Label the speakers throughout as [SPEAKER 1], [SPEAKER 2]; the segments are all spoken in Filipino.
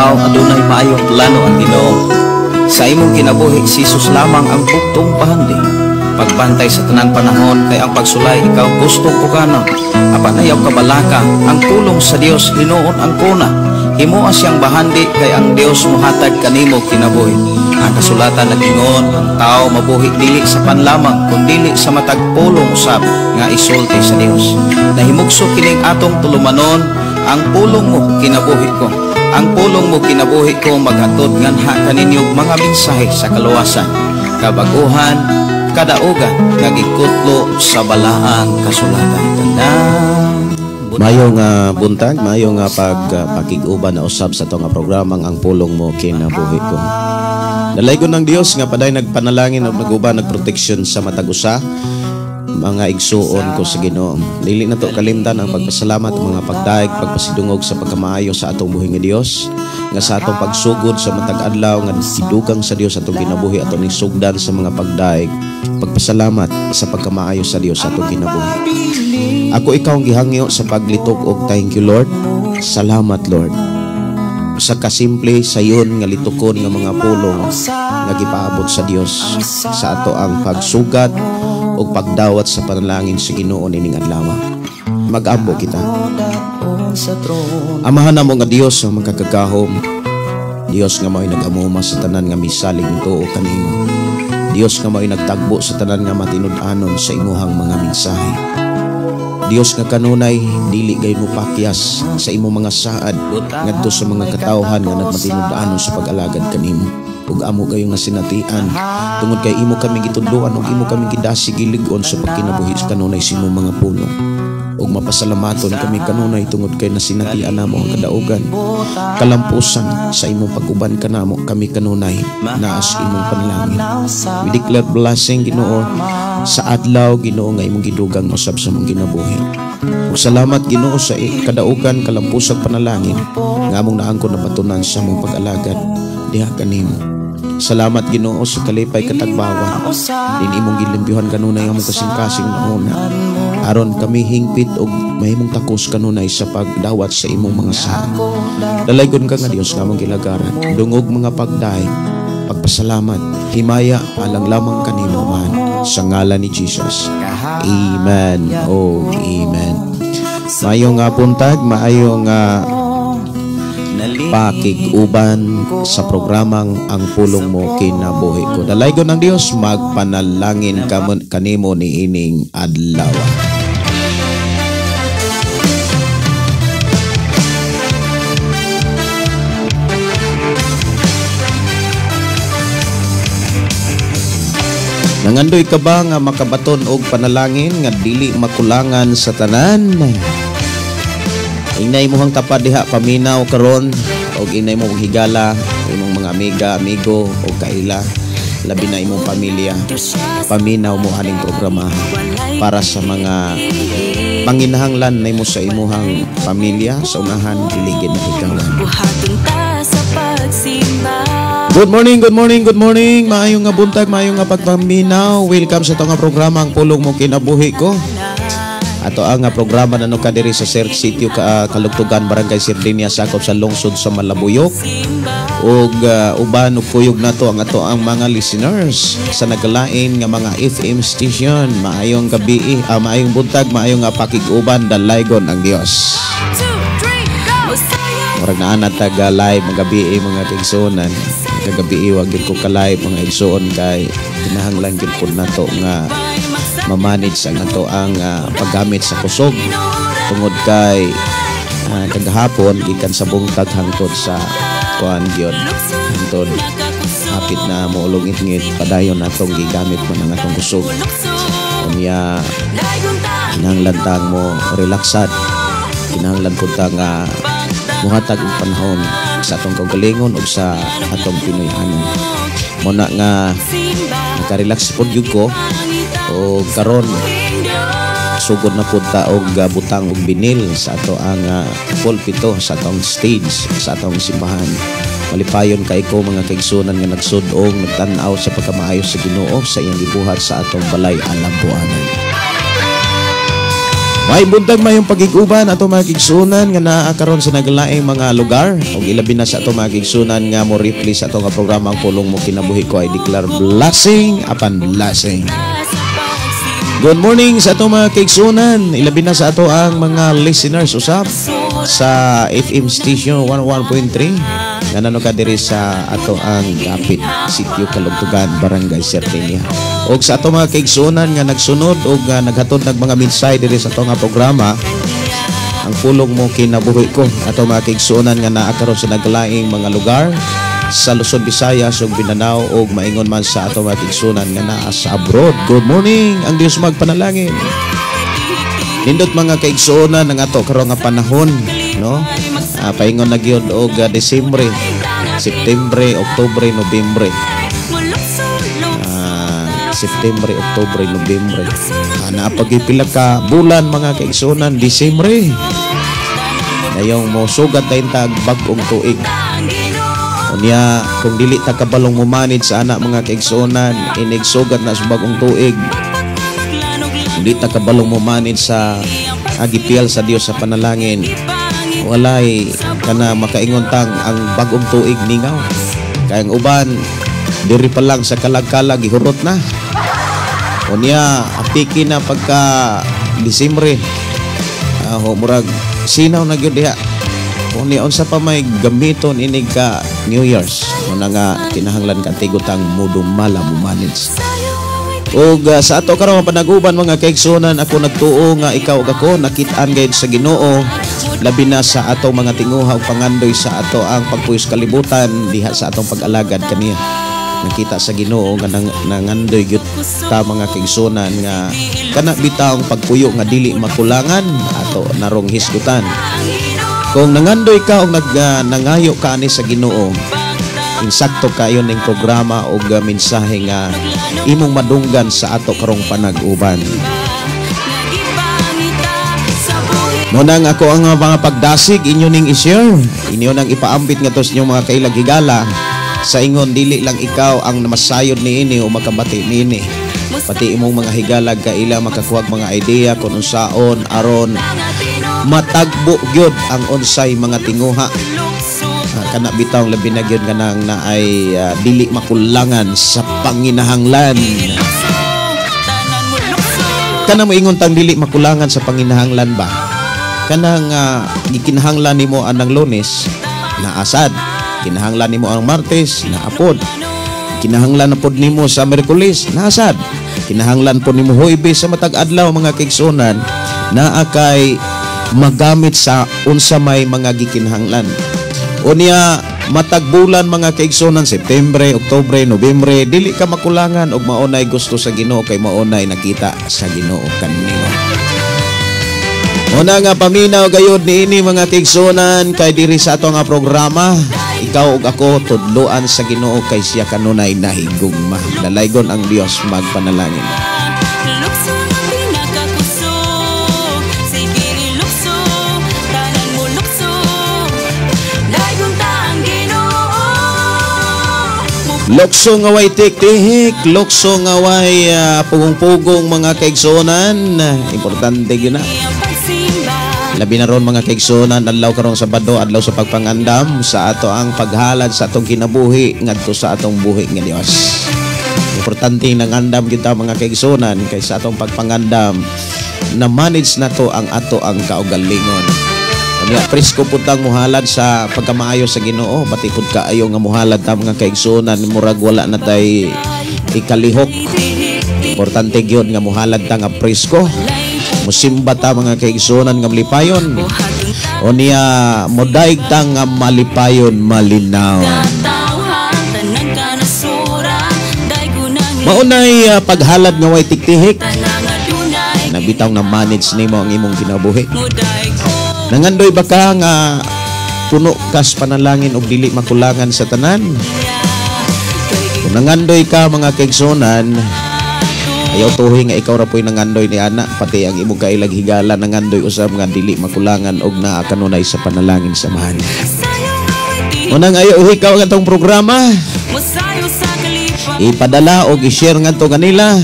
[SPEAKER 1] tao adunay maayong plano ang Ginoo. Sa imong kinabuhi si Jesus lamang ang bugtong pahandi. Pagbantay sa tanang panahon kay ang pagsulay ikaw gustong pukana. Apan ayaw kabalaka ang pulong sa Dios hinuon ang kuna. Himuha siyang bahandi kay ang Dios muhatag kanimo kinabuhi. Ang kasulatan nagingon ang tao mabuhi dili sa panlamang kundi sa matag pulong usab nga isulti sa Dios. Nahimugso kining atong tulumanon ang pulong mo kinabuhi ko. Ang pulong mo kinabuhi ko maghatod nganha kaninyong mga mensahe sa kaluwasan, kabaguhan, kadaugan nga gikutlo sa balaang kasulatan.
[SPEAKER 2] Mayo nga buntag, mayo nga pakig-uban na usab sa to nga programang ang pulong mo kinabuhi ko. Dalaygon ng Dios nga paday nagpanalangin ug naguban nagproteksyon sa matag usa mga igsuon ko sa Ginoo. Dili na to kalimtan ang pagpasalamat mga pagdaig, pagpasidungog sa pagkamaayo sa atong buhi nga Dios, nga sa atong pagsugod sa matag adlaw nga sidugang sa Dios atong kinabuhi atong isugdan sa mga pagdaig, pagpasalamat sa pagkamaayo sa Dios atong kinabuhi. Ako ikaw ang gihangyo sa paglitok og thank you Lord. Salamat Lord. Sa kasimple sayon nga litukon nga mga pulong nga gipaabot sa Dios sa ato ang pagsugat o pagdawat sa panalangin sa Ginoo ining adlaw. Mag-ambo kita. Amahan namo nga Dios ang magkakagahom. Dios nga mao'y nag-amuma sa tanan nga misalig tuo kanimo. Dios nga mao'y nagtagbo sa tanan nga matinud-anon sa imuhang mga mensahe. Dios nga kanunay dili gay mo pakyas sa imong mga saad ngadto sa mga katawhan nga nagmatinud-anon sa pag-alagad kanimo. Ug amo kayo nga sinatian tungod kay imo kami gitudloan ug imo kami gidasig gilig-on sa pagkinabuhi kanunay sa imong mga pulong. Ug mapasalamaton kami kanunay tungod kay nasinatian namo ang kadaugan, kalampusan sa imong pag-uban kanamo kami kanunay naas imong panalangin. We declare blessing Ginoo sa adlaw Ginoo nga imong gidugang usab sa imong kinabuhi. Ug salamat Ginoo sa kadaugan kalampusang panalangin nga among naangkon na batunan sa imong pag-alagad diha kanimo. Salamat Ginoo sa kalipay katagbawan din imong gilimbyuhan kanunay among kasing-kasing nauna aron kami hingpit og mahimong takos kanunay sa pagdawat sa imong mga saad. Dalaygon ka nga Dios nga among gilagaran dungog mga pagdaig, pagpasalamat, himaya alang lamang kanimo man sa ngalan ni Jesus. Amen. Oh, amen. Maayong buntag, maayong pakig-uban sa programang ang pulong mo kinabuhi ko. Dalaygon ng Dios magpanalangin kanimo ni ining adlaw. Nangandoy ka ba nga makabaton og panalangin nga dili makulangan sa tanan? Inay mo hang tapad diha paminaw karon og inay mo higala imong mga amiga, amigo o kaila labi na imong pamilya. Paminaw mo aning programa para sa mga panginahanglan nimo sa imuhang pamilya sa unahan hiligid na ikawan. Good morning, good morning, good morning. Maayong nga buntag, maayong nga pagpaminaw. Welcome sa itong nga programa ang pulong mo kinabuhi ko. Ato ang programa na nuka diri sa Search City Kalugtugan, Barangay Sirdinia, sakop sa lungsod sa Malabuyok. Ug uban ug kuyog nato ang ato ang mga listeners sa nagalain nga mga FM station. Maayong gabi, maayong buntag, maayong nga pakig-uban, dalaygon ang Dios. Murag na natag live mga gabi mga kaigsuonan. Kagabi wag gid ko ka-live mga igsuon kay kinahanglan gid pud nato nga ma-manage ang ato ang paggamit sa kusog tungod kay kagahapon gikan sa bungtag hangtod sa kuan gyud hangtod hapit na moulong ingit padayon natong gigamit man ang atong kusog. Unya kinahanglan tang mo relaxad, kinahanglan pud ta nga muhatag og panahon sa atong kaugalingon ug sa atong Pinoyanon. Muna nga naka-relax pud gyud ko o karon sugod na pud ta og butang og binil sa ato ang pulpito sa atong stage sa atong simbahan. Malipayon kay ko mga kaigsunan nga nagsud-ong nagtan-aw sa pagkamaayo sa Ginoo sa iyang gibuhat sa atong balay alampuanan. May buntag mayong pagiguban ato mga kigsunan nga naa karon sa naglaing mga lugar ug ilabi na sa ato mga kigsunan nga mo replay sa ato nga programa ang pulong mo kinabuhi ko ay declare blessing upon blessing. Good morning sa ato mga kigsunan, ilabi na sa ato ang mga listeners usab sa FM station 101.3 nga nanoka diri sa ato ang Gapit, Sitio Kalugtugan, Barangay Sertinia. Og sa ato mga kaigsunan nga nagsunod og naghatod ng mga mensahe diri sa ato nga programa, ang pulong mo kinabuhi ko ato mga kaigsunan nga naa karon sa naglaing mga lugar sa Luzon, Visayas ug Mindanao og maingon man sa ato mga kaigsunan nga naa sa abroad. Good morning, ang Dios magpanalangin. Nindot mga kaigsunan ang ato karon nga panahon, no? Paingon na gyud og Desyembre, Septembre, Oktubre, Nobyembre. Septembre, Oktubre, Nobyembre. Napagipila ka bulan mga kaigsunan, Desyembre. Dayong mo sugat tayong tag bag-ong tuig. Unya kung dili ta kabalong mo manage sa anak mga kaigsunan, inig sugat na sa bag-ong tuig. Dili ta kabalong mo manage sa agipiyal sa Dios sa panalangin. Walay kana makaingon tang ang bagong tuig ningaw. Kaya ang uban diri pa lang sa kalag-kalag ihurot na. Unya apiki na pagka Disyembre. Murag sinaw na gyud diha. Unya unsa pa may gamiton inig ka New Year's. Una nga kinahanglan ka tigutang mudumala mo manage. Og sa ato karon panaguban mga kaigsunan, ako nagtuo nga ikaw ug ako nakit-an gayud sa Ginoo labi na sa ato mga tinguha ug pangandoy sa ato ang pagpuyos kalibutan diha sa atong pag-alagad kaniya. Nakita sa Ginoo nga nangandoy gyud ta mga kaigsunan nga kana bitawng pagpuyo nga dili makulangan ato narong hisgutan. Kung nangandoy ka og nangayo ka ani sa Ginoo, insakto kayo ning programa o mensahe nga imong madunggan sa ato karong panag-uban. Munang ako ang mga pagdasig inyo ning i-share, inyo nang ipaambit nga tos inyong mga kailag-higala sa ingon dili lang ikaw ang namasayod niini o makabati niini, pati imong mga higalag kaila makakuwag mga idea kung unsaon aron matagbo gyud ang unsay mga tinguha. Kana bitawng labi na gyud kanang naay dili makulangan sa panginahanglan. Kana mo ingon tang dili makulangan sa panginahanglan ba? Kanang gikinahanglan nimo anang Lunes na asad, kinahanglan nimo ang Martes na apod, kinahanglan na pod nimo sa Miyerkules na asad, kinahanglan pod nimo Huwebes sa matag adlaw mga kaigsunan na akay magamit sa unsa may mga gikinahanglan. Unya matag bulan mga kaigsunan, Septembre, Oktubre, Nobyembre, dili ka makulangan og maunay gusto sa Ginoo kay maunay nakita sa Ginoo kanimo. Una nga paminaw gayud niini mga kaigsunan kay diri sa ato nga programa, ikaw ug ako tudloan sa Ginoo kay siya kanunay nahigugma. Dalaygon ang Dios magpanalangin. Lokso nga way tik-tihik, lokso nga way pugong-pugong mga kaigsunan. Importante gyud na. Labi na ron mga kaigsunan, adlaw karong Sabado, adlaw sa pagpangandam sa ato ang paghalad sa atong kinabuhi ngadto sa atong buhi nga Dios. Importante nangandam kita mga kaigsunan kay sa atong pagpangandam na manage na to ang ato ang kaugalingon. Unya presko putang muhalad sa pagkamaayo sa Ginoo, pati pud kaayo nga muhalad ta mga kaigsunan, murag wala na tay ikalihok. Importante gyud nga muhalad ta nga presko. Musimba ta mga kaigsunan nga malipayon. Unya modaig ta nga malipayon malinaw. Maunay paghalad nga way tiktihik. Nabitaw na manage nimo ang imong kinabuhi. Nangandoy ba ka nga puno kas panalangin og dili makulangan sa tanan? Kung nangandoy ka mga kaigsunan, ayaw tuhoy nga ikaw ra po'y nangandoy ni ana, pati ang imong kailag higala nangandoy usab nga dili makulangan og naa kanunay sa panalangin samahan. Unang ayaw ikaw nga tong programa, ipadala og i-share nga to kanila.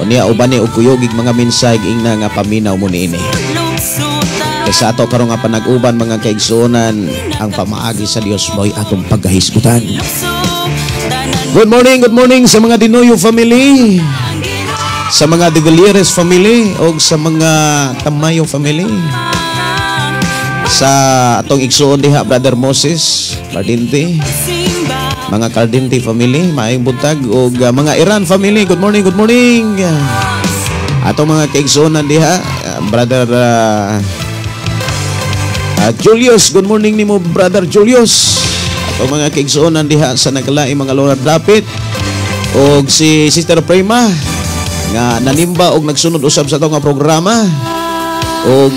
[SPEAKER 2] Unya uban ni og kuyogig mga minsay ingna nga paminaw mo niini. Kaysa ato karon nga panag-uban mga kaigsuonan, ang pamaagi sa Dios mo'y atong pagkahisgutan. Good morning sa mga Dinoyo family, sa mga De Villeres family, o sa mga Tamayo family, sa atong igsuon diha Brother Moses Cardinte, mga Cardinte family, maayong buntag, o mga Iran family. Good morning. Atong mga kaigsuonan diha Brother Julius, good morning nimo Brother Julius. Atong mga kaigsuonan diha sa nagkalaing mga lugar dapit, o si Sister Prema nga nanimba og nagsunod usab sa atong nga programa. Og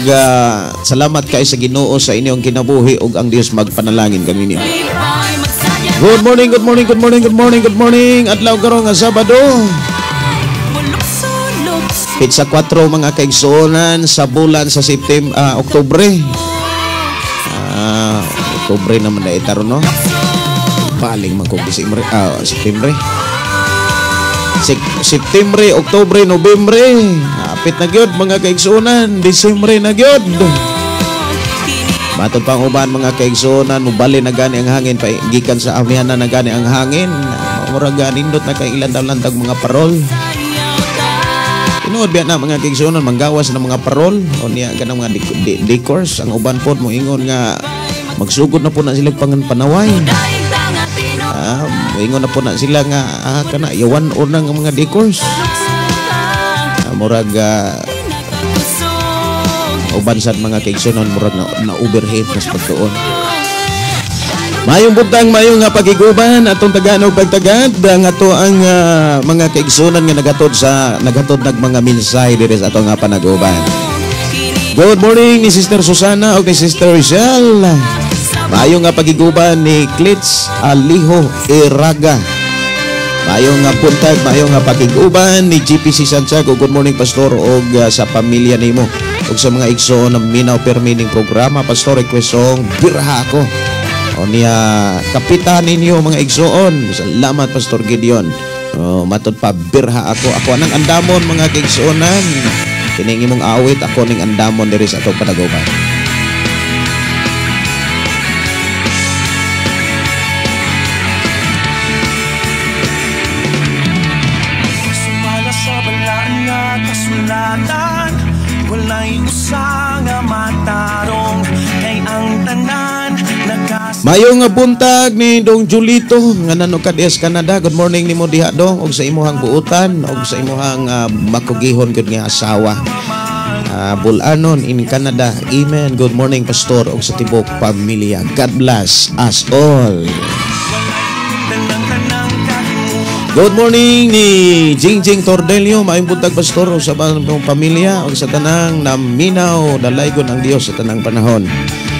[SPEAKER 2] salamat kay sa Ginoo sa inyong kinabuhi, og ang Dios magpanalangin kaninyo. Good morning. Adlaw karon nga Sabado. Pitsa 4 mga kaigsuonan sa bulan sa Oktubre. Oktubre naman na itaron, no? Paling magkukisimbre. Septembre, Oktubre, Nobyembre. Apit na gyud mga kaigsuonan. Disyembre na gyud. Matod pang uban mga kaigsuonan, mubali na gani ang hangin, gikan sa amihan na gani ang hangin. Murag nindot na kay ilan lantag mga parol. Tinuod biya na mga kaigsuonan, manggawas na mga parol o niya ganang mga decors. Ang uban pod mo ingon nga magsugod na po na sila panaway. Ingon na po na sila nga kana yawan or ng mga decors. Murag uban sad mga kaigsuonan, murag na overhead nas pagtuon. Mayong buntag, mayong nga pagiguban atong tagaan og pagtagad ang ato ang mga kaigsuonan nga nagatod nag mga minsay diri sa ato nga panag-uban. Good morning ni Sister Susana o ni Sister Rachel. Mayong nga pagiguban ni Klitz Aliho Iraga. Mayong nga buntag, mayong nga pagiguban ni GPC Santiago. Good morning Pastor og sa pamilya nimo og sa mga igsoon ng Minaw Permining programa. Pastor, request song Birha Ako. O niya kapitan ninyo mga igsoon. Salamat Pastor Gideon. Matod pa Birha Ako. Ako anang andamon mga kaigsuonan. Kining imong awit, ako ning andamon diri sa atong panaguban.
[SPEAKER 3] Sumala sa balaan nga kasulatan, walay usa nga matarong kay ang tanan nagas.
[SPEAKER 2] Mayong nga buntag ni Dong Julito nga nano kadias Canada. Good morning nimo diha Dong og sa imuhang buutan og sa imuhang makugihon gud nga asawa. Bulanon in Canada. Amen. Good morning Pastor og sa tibok pamilya. God bless us all. Good morning ni Jingjing Tordelio. Maayong buntag Pastor og sa banong pamilya og sa tanang naminaw dalaygon ang Dios sa tanang panahon.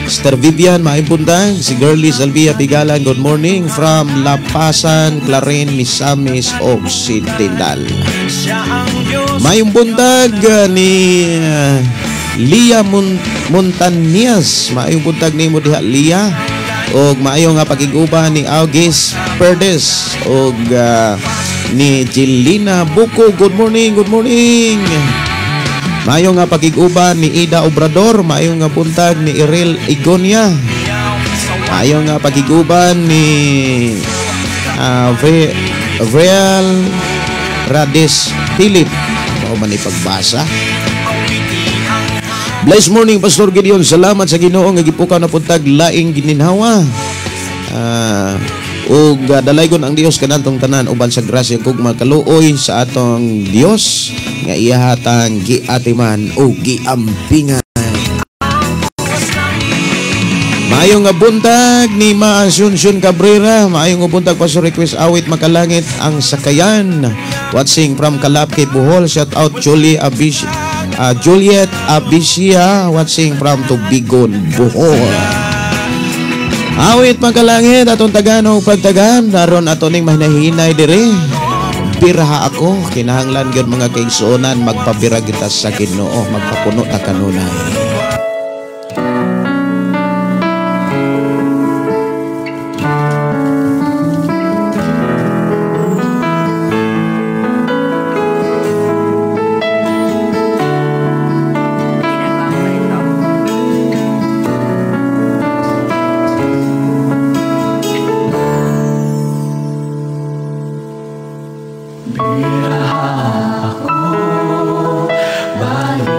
[SPEAKER 2] Sister Vivian, maayong buntag. Si Girlie Salvia Bigalan, good morning from Lapasan, Clarin, Misamis, Occidental. Maayong buntag ni Lia Montanias. Maayong buntag ni mo diha Lia. Og maayong nga pagiguban ni August Perdes og ni Jelina Buko. Good morning. Maayong nga pagiguban ni Ida Obrador. Maayong nga buntag ni Irel Igonia. Maayong nga pagiguban ni Real Rades Philip. Mao man ipagbasa. Blessed morning Pastor Gideon. Salamat sa Ginoo nga gipukaw na puntag laing gininhawa. Ug dalaygon ang Dios kanatong tanan uban sa grasya kug makaluoy sa atong Dios nga iyahatang giatiman o giampingan. Maayong nga buntag ni Maasyunsyun Cabrera. Maayong nga buntag Pastor request awit makalangit ang sakayan. Watching from Calapit, Bohol. Shout out Juliet Abicia watching from Tubigon, Bohol. Awit makalangit atong tagano pagtagan daron ato ning mahinahinay dire. Birha ako, kinahanglan gyud mga kaigsuonan magpabira kita sa Ginoo, magpapuno ta kanunay.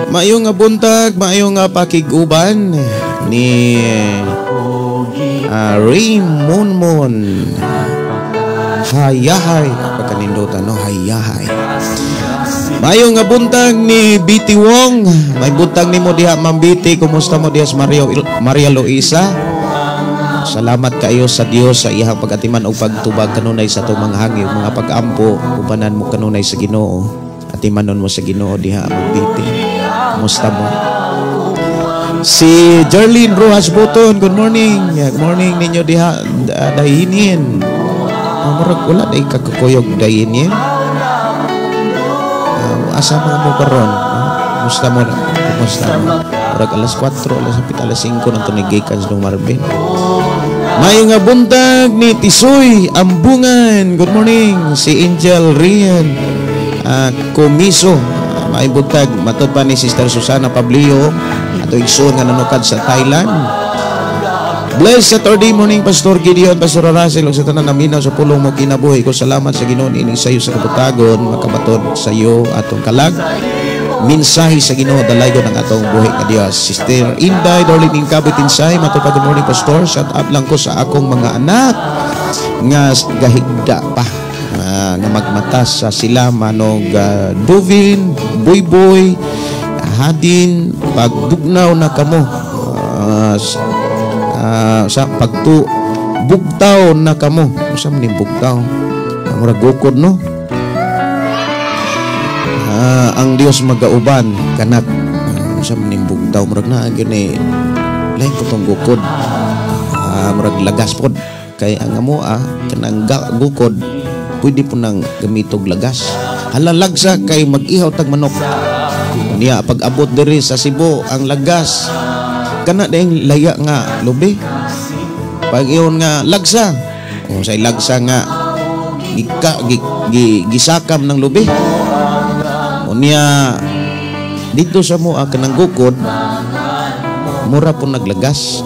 [SPEAKER 2] Maayong nga buntag, maayong nga pakiguban ni Raymon Hayahay. Pagkanindutan, no? Hayahay. Maayong nga buntag ni Biti Wong. May buntag ni mo diha, Ma'am Biti. Kumusta mo diha sa Maria Luisa? Salamat kayo sa Dios sa iyang pag-atiman o pagtubag kanunay sa itong mga hangyo, mga pag-ampo, ubanan mo kanunay sa Ginoo. Atimanon mo sa Ginoo diha, Ma'am Biti. Kumusta mo? Si Jerlyn Rojas Buton, good morning. Good morning ninyo diha, dahinin. Murag wala day kakakuyog dahinin. Asa mga mo karon? Kumusta mo? Kumusta mo? Murag alas 4, alas 7, alas 5 ng tunigikan sa Marbin. May nga buntag ni Tisoy Ambungan. Good morning. Si Angel Rian Komiso. May buntag matod pa ni Sister Susana Pablio ato igsoon nga nanukad sa Thailand. Blessed Saturday morning, Pastor Gideon, Pastor Russell, sa tanan naminaw sa pulong mo kinabuhi ko. Salamat sa Ginoo ini sa iyo sa kabutagon, makabaton sa iyo atong kalag. Minsahi sa Ginoo dalaygon ang atong buhi nga Dios. Sister Inday Darlene Kabitinsay, matupad good morning, Pastor. Shout out lang ko sa akong mga anak nga gahigda pa. Nga magmatas sa sila manog Duvin, Boy, Hadin, pagdugnaw na kamo. Sa bugtaw na kamo. Sa maning bugtaw? Murag gukod, no? Ang Dios magauban kanak. Sa maning bugtaw murag na gini. Lain ko tong gukod. Murag lagas pod. Kay ang amo kanang gukod pwede po nang gamitog lagas. Halalagsa kay mag-ihaw tag manok. Niya pag abot diri sa Cebu ang lagas kana dayang laya nga lubi. Pag iyon nga lagsa, o say lagsa nga gisakam ng lubi. O niya dito sa mo kanang gukod mura po naglagas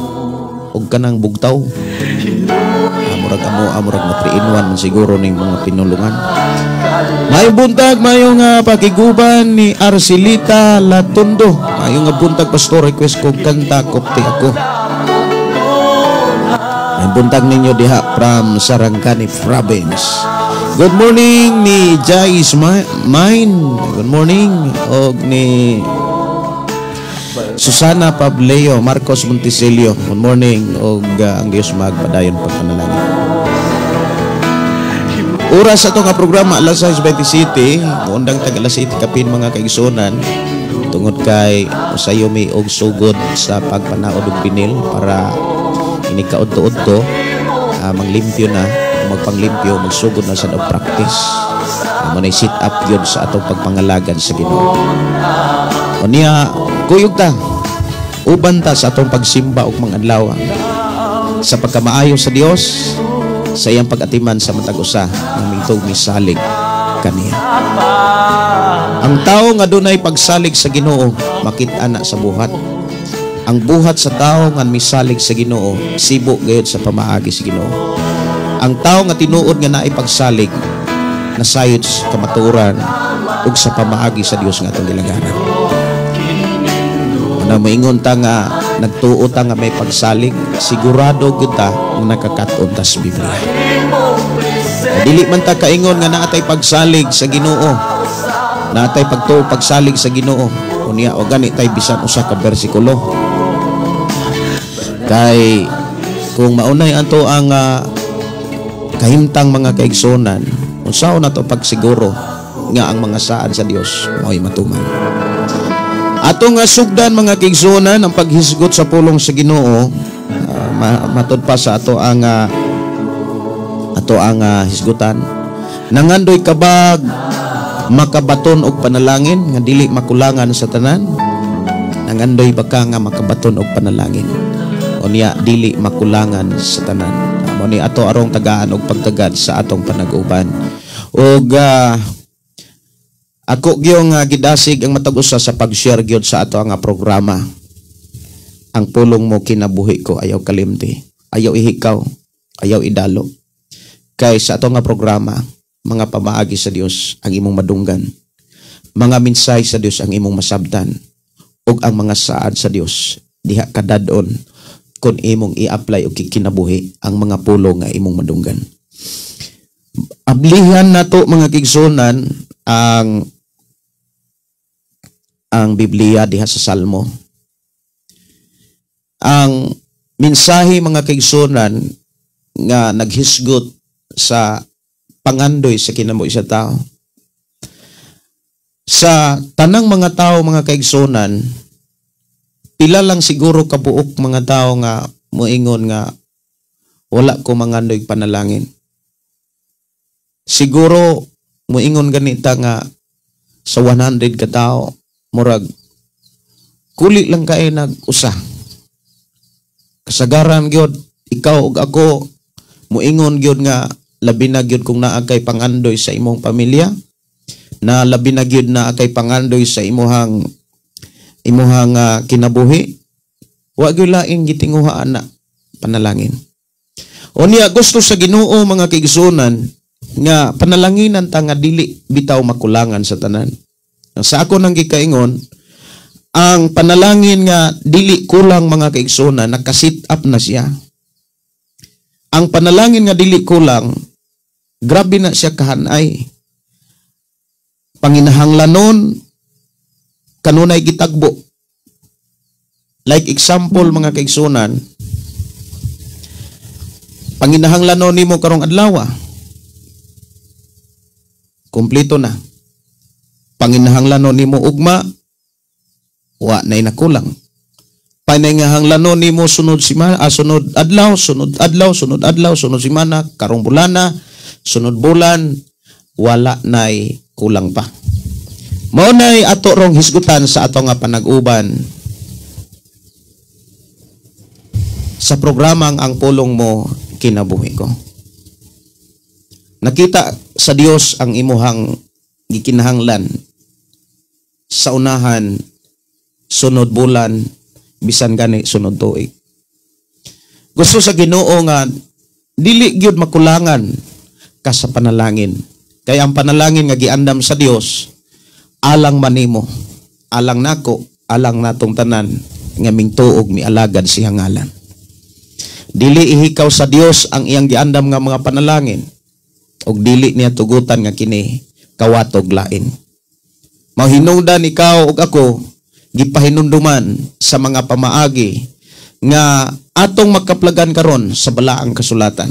[SPEAKER 2] og kanang bugtaw. Murag na 3-in-1 siguro ning mga pinulungan. May buntag, mayong pakiguban ni Arcelita Latundo. Mayong buntag, Pastor, request ko kanta Kopte Ako. May buntag ninyo diha from Sarangani Province. Good morning ni Jais Mine. Good morning. Og ni Susana Pableo, Marcos Monticelio. Good morning. Og ang Diyos magpadayon pagpanalangin. Oras sa itong programa, alas 6:27, muundang tag alas 7 kapin mga kaigsunan, tungod kay usayo may og sugod sa pagpanaod og binil para inikaudto-udto, manglimpyo na, magpanglimpyo, magsugod na sa og practice. Manay sit up yun sa atong pagpangalagan sa Ginoo. O niya, kuyog ta, uban ta sa atong pagsimba og mga adlaw sa pagkamaayo sa Dios, sa iyang pag-atiman sa matag usa ng mingtog misalig kaniya. Ang tao nga dunay pagsalig sa Ginoo makit-ana sa buhat. Ang buhat sa tao nga misalig sa Ginoo sibo gayud sa pamaagi sa Ginoo. Ang tao nga tinuod nga naay pagsalig nasayod sa kamatuoran ug sa pamaagi sa Dios nga atong gilagaran. Na maingon ta nga nagtuo ta nga may pagsalig, sigurado kita nga nakakaton ta sa Biblia. Dili man ta kaingon nga naatay pagsalig sa Ginoo, naatay pagtuo pagsalig sa Ginoo, unya o gani tay bisan usa ka bersikulo. Kay kung maunay anto ang kahimtang mga kaigsonan, unsaon nato pagsiguro nga ang mga saad sa Dios mao'y matuman. Ato nga sugdan mga kaigsonan ang paghisgot sa pulong sa Ginoo, matod pa sa ato ang hisgutan. Nangandoy kabag makabaton og panalangin nga dili makulangan sa tanan. Nangandoy ba ka nga makabaton og panalangin? O niya dili makulangan sa tanan. Amo ni ato arong tagaan og pagtagad sa atong panag-uban. Og ako gyung gidasig ang matag usa sa pag-share gyud sa ato nga programa. Ang pulong mo kinabuhi ko ayaw kalimti, ayaw ihikaw, ayaw idalo. Kay sa ato nga programa mga pamaagi sa Dios ang imong madunggan, mga minsay sa Dios ang imong masabtan, ug ang mga saad sa Dios diha kadadon kung imong i-apply o kikinabuhi ang mga pulo nga imong madunggan. Ablihan nato mga kigsunan ang Biblia diha sa Salmo. Ang mensahe mga kigsunan nga naghisgot sa pangandoy sa kinabuhi sa tao. Sa tanang mga tao mga kaigsunan, pila lang siguro kabuok mga tao nga moingon nga wala ko mangandoy panalangin. Siguro moingon ganita nga sa 100 ka tao murag kulit lang kay nag-usa. Kasagaran gyud ikaw ug ako moingon gyud nga labi na gyud kung naa kay pangandoy sa imong pamilya, na labi na gyud na kay pangandoy sa imuhang kinabuhi, wa gyud laing gitinguhaan na panalangin. Unya gusto sa Ginoo mga kaigsunan nga panalanginan ta nga dili bitaw makulangan sa tanan. Sa ako nang gikaingon, ang panalangin nga dili kulang mga kaigsunan, nakasit up na siya. Ang panalangin nga dili kulang, grabe na siya kahanay. Panginahanglanon kanunay gitagbo. Like example mga kaigsunan, panginahanglanon nimo karong adlaw, kompleto na. Panginahanglanon nimo ugma, wa nay nakulang. Panginahanglanon nimo sunod adlaw, sunod semana, karong bulana, sunod bulan, wala nay kulang pa. Mao nay ato rong hisgutan sa ato nga panag-uban sa programang Ang Pulong Mo Kinabuhi Ko. Nakita sa Dios ang imuhang gikinahanglan sa unahan, sunod bulan, bisan gani sunod tuig. Gusto sa Ginoo nga dili gyud makulangan ka sa panalangin. Kaya ang panalangin nga giandam sa Dios, alang manimo, alang nako, alang natong tanan nga mingtuog mi alagad siya ngalan. Dili ihikaw sa Dios ang iyang giandam nga mga panalangin, ug dili niya tugutan nga kini kawatog lain. Mahinungdan ikaw ug ako gipahinumduman sa mga pamaagi nga atong magkaplagan karon sa balaang kasulatan.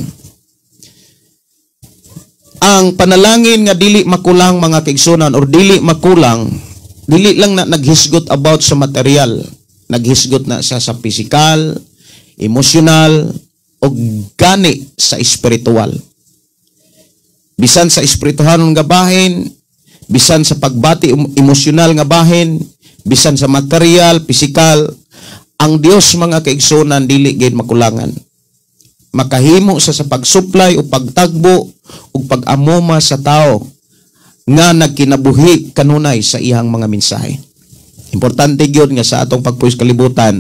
[SPEAKER 2] Ang panalangin nga dili makulang mga kaigsunan or dili makulang, dili lang na naghisgot about sa material, naghisgot na siya sa physical, emosyonal, o gani sa espiritual. Bisan sa espiritual nga bahin, bisan sa pagbati emosyonal nga bahin, bisan sa material, physical, ang Dios mga kaigsunan dili gid makulangan. Makahimo sa pag-supply o pagtagbo o pag-amuma sa tao nga nagkinabuhi kanunay sa iyang mga mensahe. Importante gyud nga sa atong pagpuyo sa kalibutan,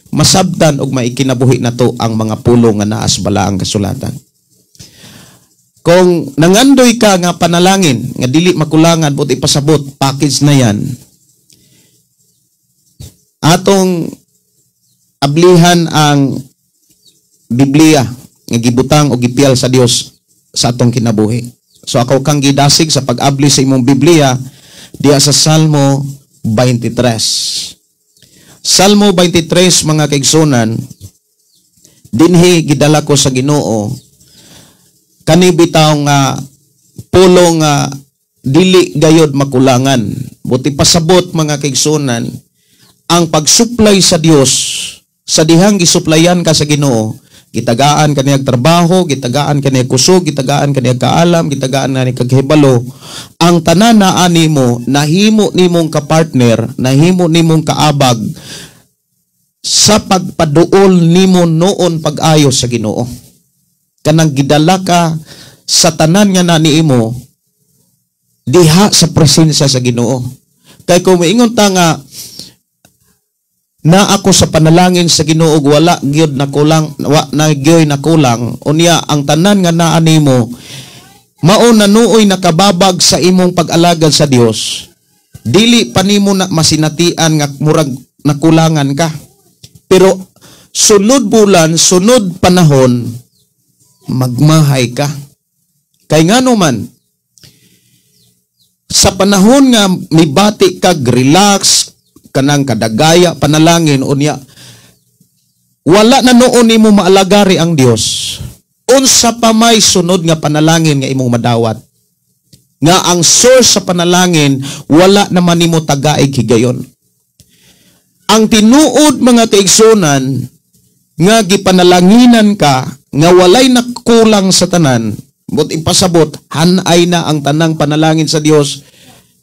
[SPEAKER 2] masabtan og maikinabuhi nato ang mga pulong nga naa sa balaang kasulatan. Kung nangandoy ka nga panalangin nga dili makulangan buti pasabot, package na yan. Atong ablihan ang Biblia nga gibutang o gipiyal sa Dios sa atong kinabuhi. So ako kang gidasig sa pag-abli sa imong Biblia diya sa Salmo 23. Salmo 23 mga kaigsunan, dinhi gidala ko sa Ginoo kani bitaw nga pulong nga dili gayod makulangan. Buti pasabot mga kaigsunan, ang pagsuplay sa Dios sa dihang gisuplayan ka sa Ginoo, gitagaan kaniyang trabaho, gitagaan kaniyang kusog, gitagaan kaniyang kaalam, gitagaan kaniyang kaghibalo, ang tanan na animo nahimo nimong kapartner, nahimo nimong kaabag sa pagpaduol nimo noon pag-ayo sa Ginoo. Kanang gidala ka sa tanan nga naniimo diha sa presensya sa Ginoo. Kay kung moingon ta nga na ako sa panalangin sa Ginoo wala gyud nakulang, wa na gyoy nakulang, unya ang tanan nga naa nimo mao nanuoy nakababag sa imong pag-alagad sa Dios, dili pa nimo na masinatian nga murag nakulangan ka. Pero sunod bulan, sunod panahon, magmahay ka. Kay ngano man, sa panahon nga mibati kag relax, kanang kadagaya, panalangin, unya, wala na noon nimo maalagari ang Dios. Unsa pa may sunod nga panalangin nga imong madawat. Nga ang source sa panalangin, wala naman nimo tagaig higayon. Ang tinuod mga kaigsunan, nga gipanalanginan ka, nga walay nakulang sa tanan, but ipasabot, hanay na ang tanang panalangin sa Dios.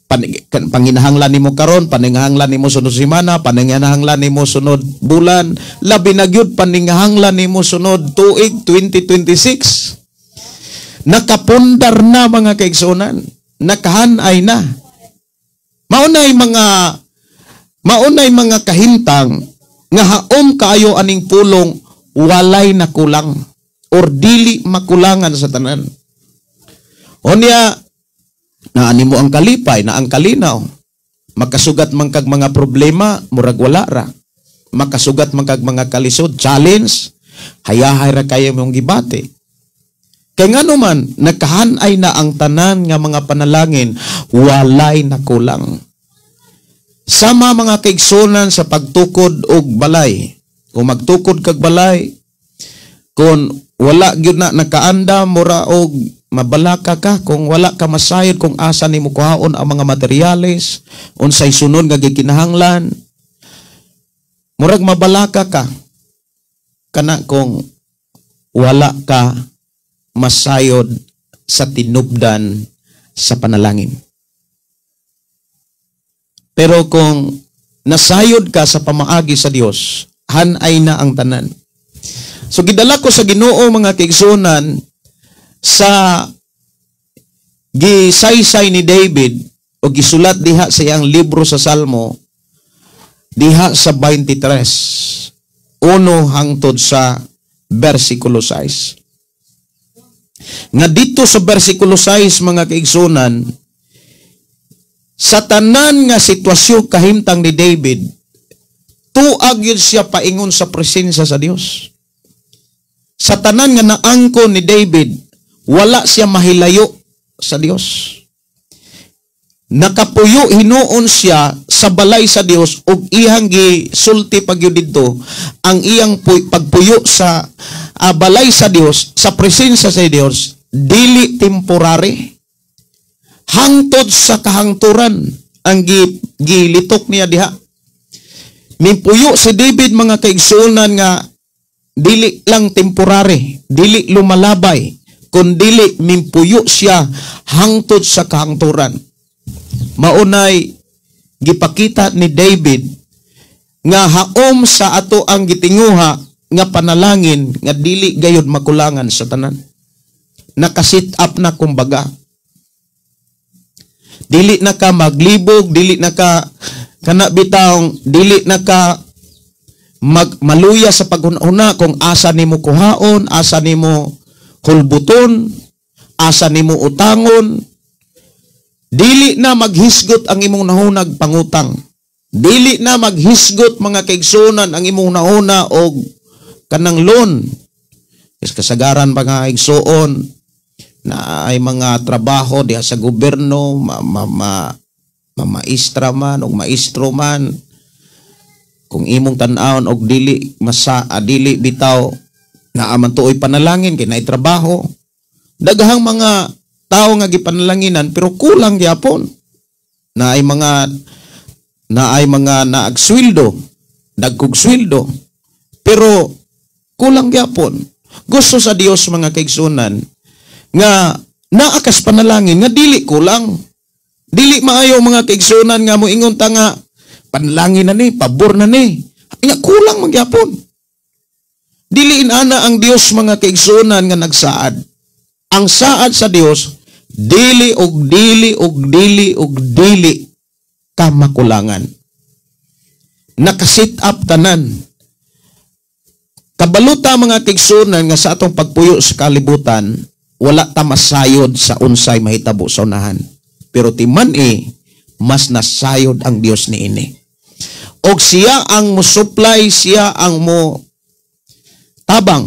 [SPEAKER 2] Panginahanglan nimo karon, paningahanglan nimo sunod semana, paningahanglan nimo sunod bulan, labi na gyud paningahanglan nimo sunod tuig 2026. Nakapundar na mga kaigsunan, nakahanay na. Maunay mga kahintang nga haom kaayo aning pulong walay nakulang or dili makulangan sa tanan. Onya na animo ang kalipay, na ang kalinaw. Makasugat man kag mga problema, murag wala ra. Makasugat man kag mga kalisod, challenge, hayahay ra kayo mong gibati. Kaya nga naman, nakahanay na ang tanan nga mga panalangin, walay nakulang. Sama mga kaigsunan sa pagtukod og balay. Kung magtukod kag balay, kung wala gyud na nakaanda, mura og mabalaka ka, kung wala ka masayod kung asa nimo kuhaon ang mga materyales, unsay sunod nga gikinahanglan, murag mabalaka ka kana kung wala ka masayod sa tinubdan sa panalangin. Pero kung nasayod ka sa pamaagi sa Dios, hanay na ang tanan. So gidala ko sa Ginoo mga kaigsunan, sa gisaysay ni David o gisulat diha sa iyang libro sa Salmo, diha sa 23, 1 hangtod sa versikulo 6. Nga dito sa versikulo 6 mga kaigsunan, sa tanan nga sitwasyon kahimtang ni David, tuag yun siya paingon sa presensya sa Dios. Sa tanan nga naangkon ni David, wala siya mahilayo sa Dios. Nakapuyo hinuon siya sa balay sa Dios ug iyang gisulti pagyud didto ang iyang pagpuyo sa balay sa Dios, sa presensya sa Dios, dili temporary. Hangtod sa kahangturan ang gilitok niya diha. Mipuyo si David mga kaigsunan nga dili lang temporary, dili lumalabay, kundili mimpuyo siya hangtod sa kahangturan. Maunay gipakita ni David nga haom sa ato ang gitinguha nga panalangin nga dili gayud makulangan sa tanan. Nakasit up na kumbaga. Dili na ka maglibog, dili na ka kana bitawng dili na ka maluya sa paghuna kung asa nimo kuhaon, asa nimo hulbuton, asa nimo utangon. Dili na maghisgot ang imong nahunag pangutang. Dili na maghisgot mga kaigsunan ang imong nahuna og kanang loan. Kasagaran pa nga igsuon na ay mga trabaho diha sa gobyerno, maestra man o maestro man. Kung imong tan-awon og dili dili bitaw na aman tuoy panalangin kay naay trabaho. Daghang mga tao nga gipanalanginan pero kulang gyapon. Naay mga naagsweldo, dagkog sweldo. Pero kulang gyapon. Gusto sa Dios mga kaigsunan nga naakas panalangin nga dili kulang. Dili maayo mga kaigsunan nga moingon ta nga panalangin na ni, pabor na ni. Nga kulang magyapon. Dili inana ang Dios mga kaigsunan nga nagsaad. Ang saad sa Dios, dili og dili og dili og dili ka makulangan. Nakasit up tanan. Kabaluta mga kaigsunan nga sa atong pagpuyo sa kalibutan, wala ta masayod sa unsay mahitabo sa unahan. Pero timan mas nasayod ang Dios niini. Og siya ang mo supply, siya ang mo tabang.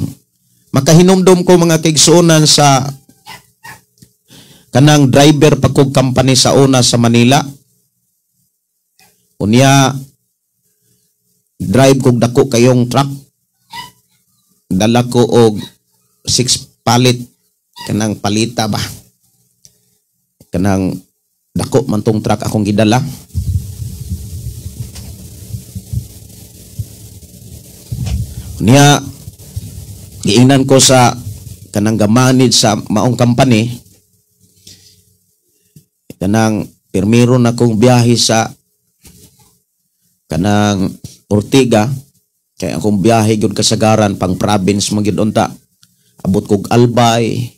[SPEAKER 2] Makahinumdum ko mga kaigsuonan sa kanang driver pagkog company sa una sa Manila. Unya drive kog dako kayong truck. Dala ko og 6 palit kanang palita ba. Kanang dako man tong truck akong gidala. Unya giingnan ko sa kanang gamanid sa maong company, kanang permiro na kong biyahe sa kanang Ortiga, kaya akong biyahe gud kasagaran pang province magyud unta. Abot kog Albay,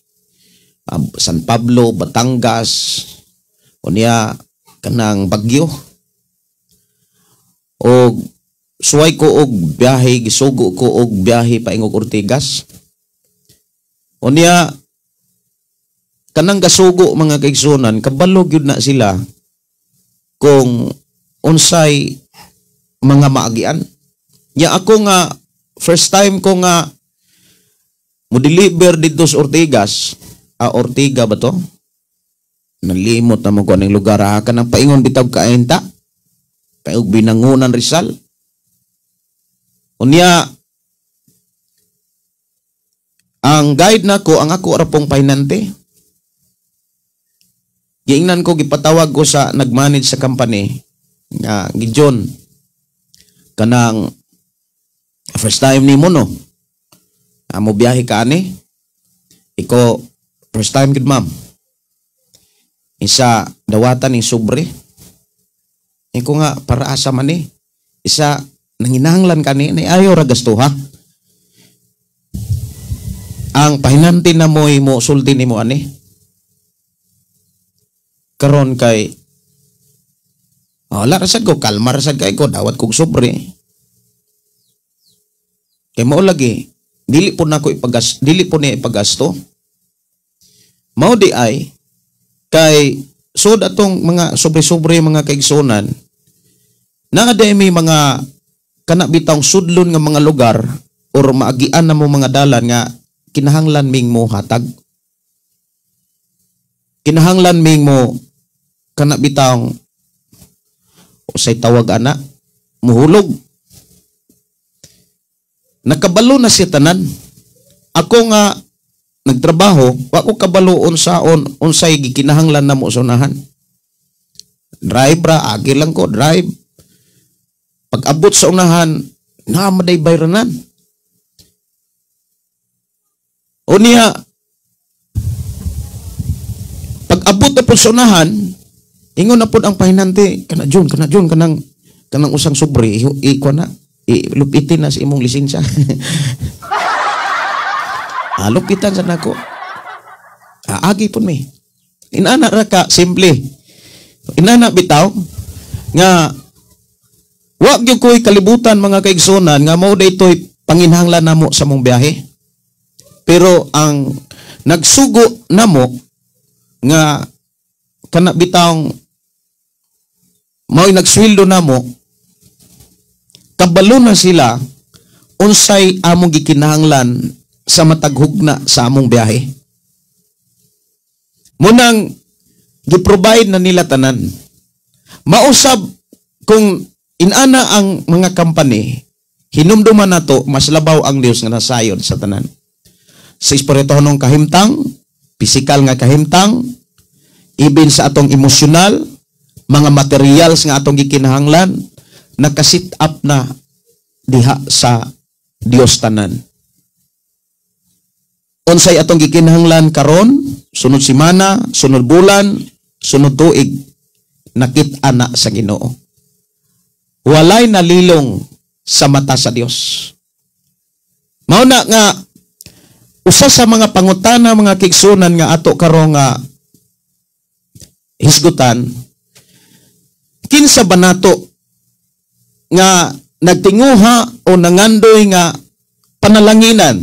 [SPEAKER 2] San Pablo, Batangas, unya kanang Bagyo. Og suway ko og biyahe, gisugo ko og biyahe paingog Ortigas. Unya kanang gasugo mga kaigsunan, kabalo gyud na sila kung unsay mga maagian. Ya ako nga first time ko nga mo deliver dito sa Ortigas, Ortiga ba to? Nalimot na mo ko ng lugar ha, kanang paingon bitaw kaenta. Paig Binangunan Rizal. Unya ang guide nako, ang ako arapong pahinante. Giingnan ko, gipatawag ko sa nagmanage sa company nga gijon kanang first time ni mo no. Mo biyahe ka ani. Iko first time gid ma'am. Isa dawatan ni sobre. Iko nga para asa man ni. Isa nanginahanglan kani ni ayo ra gastuha. Ang pahinanti na mo sulti nimo ani. Karon kay wala rasad ko, kalma rasad kay ko, dawat kog sobre. Kay mao lagi, dili po na ipagasto. Mao di ay kay sud atong mga sobre-sobre mga kaigsunan, naaday may mga kana bitang sudlon nga mga lugar or maagian na mo mga dalan nga kinahanglan ming mo hatag. Kinahanglan ming mo kana bitang usay tawag ana muhulog. Nakabalo na siya tanan. Ako nga nagtrabaho, wa ko kabalo unsay gikinahanglan namo sa unahan. Drive ra, agi lang ko drive. Pag abot sa unahan, maday bayranan. Unya pag abot na po sa unahan, ingon na po ang pahinante, kana John, kanang usang sobre, iko na, lupitin na sa imong lisensya. Lupitan sa nako. Agi po mi. Inana ra ka, simple. Inana bitaw, nga, wag yung ko'y kalibutan mga kaigsunan, nga mao daytoy panginhanglan namo sa mong biyahe. Pero ang nagsugo namo, nga, kana bitawng mao'y nagsweldo namo, kabalo na sila unsay among gikinahanglan sa mataghugna sa among biyahe. Munang gi-provide na nila tanan. Mausab kung inana ang mga company, hinumduman nato mas labaw ang Dios nga nasayon sa tanan. Sa espirituhanong kahimtang, pisikal nga kahimtang, even sa atong emosyonal, mga materials nga atong gikinahanglan, nakasit up na diha sa Dios tanan. Unsay atong gikinahanglan karon, sunod semana, sunod bulan, sunod tuig, nakit-an na sa Ginoo. Walay nalilong sa mata sa Dios. Mao na nga usa sa mga pangutana mga kigsunan nga ato karon nga hisgutan, kinsa ba nato nga nagtinguha o nangandoy nga panalanginan,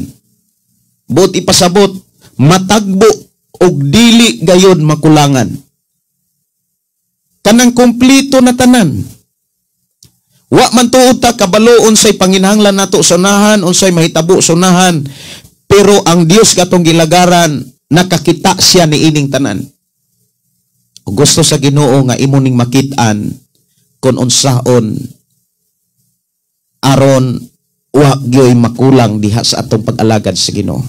[SPEAKER 2] buot ipasabot matagbo og dili gayod makulangan. Kanang kompleto na tanan. Wa man tuod ta kabalo unsay panginahanglan nato sa unahan, unsay mahitabo sa unahan, pero ang Dios katong gilagaran nakakita siya ni ining tanan. O gusto sa Ginoo nga imo ning makit-an kun unsaon aron wa gyoy makulang diha sa atong pag-alagad sa Ginoo.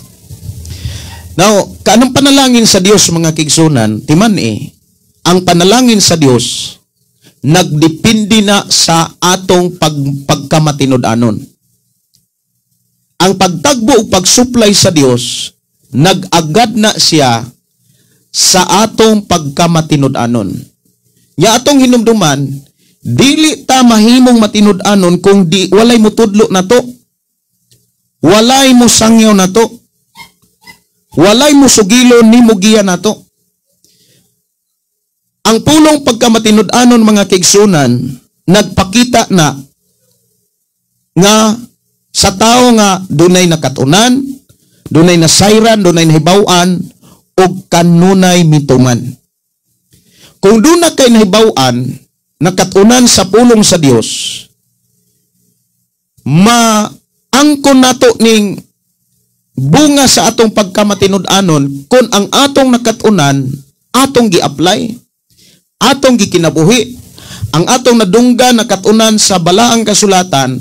[SPEAKER 2] Now, kanang panalangin sa Dios mga kigsunan, timan ang panalangin sa Dios nagdepende na sa atong pagkamatinud-anon. Ang pagtagbo ug pagsuplay sa Dios nag-agad na siya sa atong pagkamatinud-anon. Ya atong hinumduman, dili ta mahimong matinud-anon kung di walay mo tudlo na to. Walay mo sangyaw na to. Walay mo sugilo ni mugiya na to. Ang pulong pagkamatinud-anon mga kaigsunan, nagpakita na nga sa tao nga dunay nakatunan, dunay nasayran, dunay nahibaw-an, o kanunay mituman. Kung dunay kay nahibaw-an, nakatunan sa pulong sa Dios, maangkon nato ning bunga sa atong pagkamatinud-anon kung ang atong nakatunan atong gi-apply, atong gikinabuhi, ang atong nadungga nakatunan sa balaang kasulatan,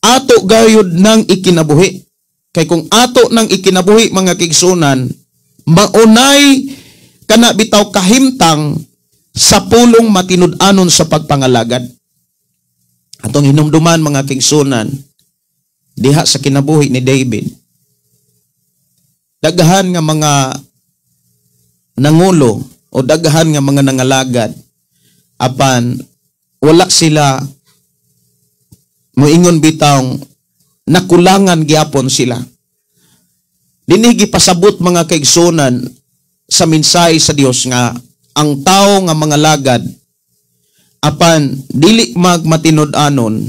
[SPEAKER 2] ato gayud nang ikinabuhi. Kay kung ato nang ikinabuhi mga kigsunan, maunay kana bitaw kahimtang sa pulong matinud-anon sa pagpangalagad. Atong hinumduman mga kigsunan, diha sa kinabuhi ni David, daghan nga mga nangulo o daghan nga mga nangalagad, apan wala sila moingon bitawng nakulangan gyapon sila. Dinhi gipasabot mga kaigsunan sa mensahe sa Dios nga ang tao nga mga lagad apan dili magmatinud-anon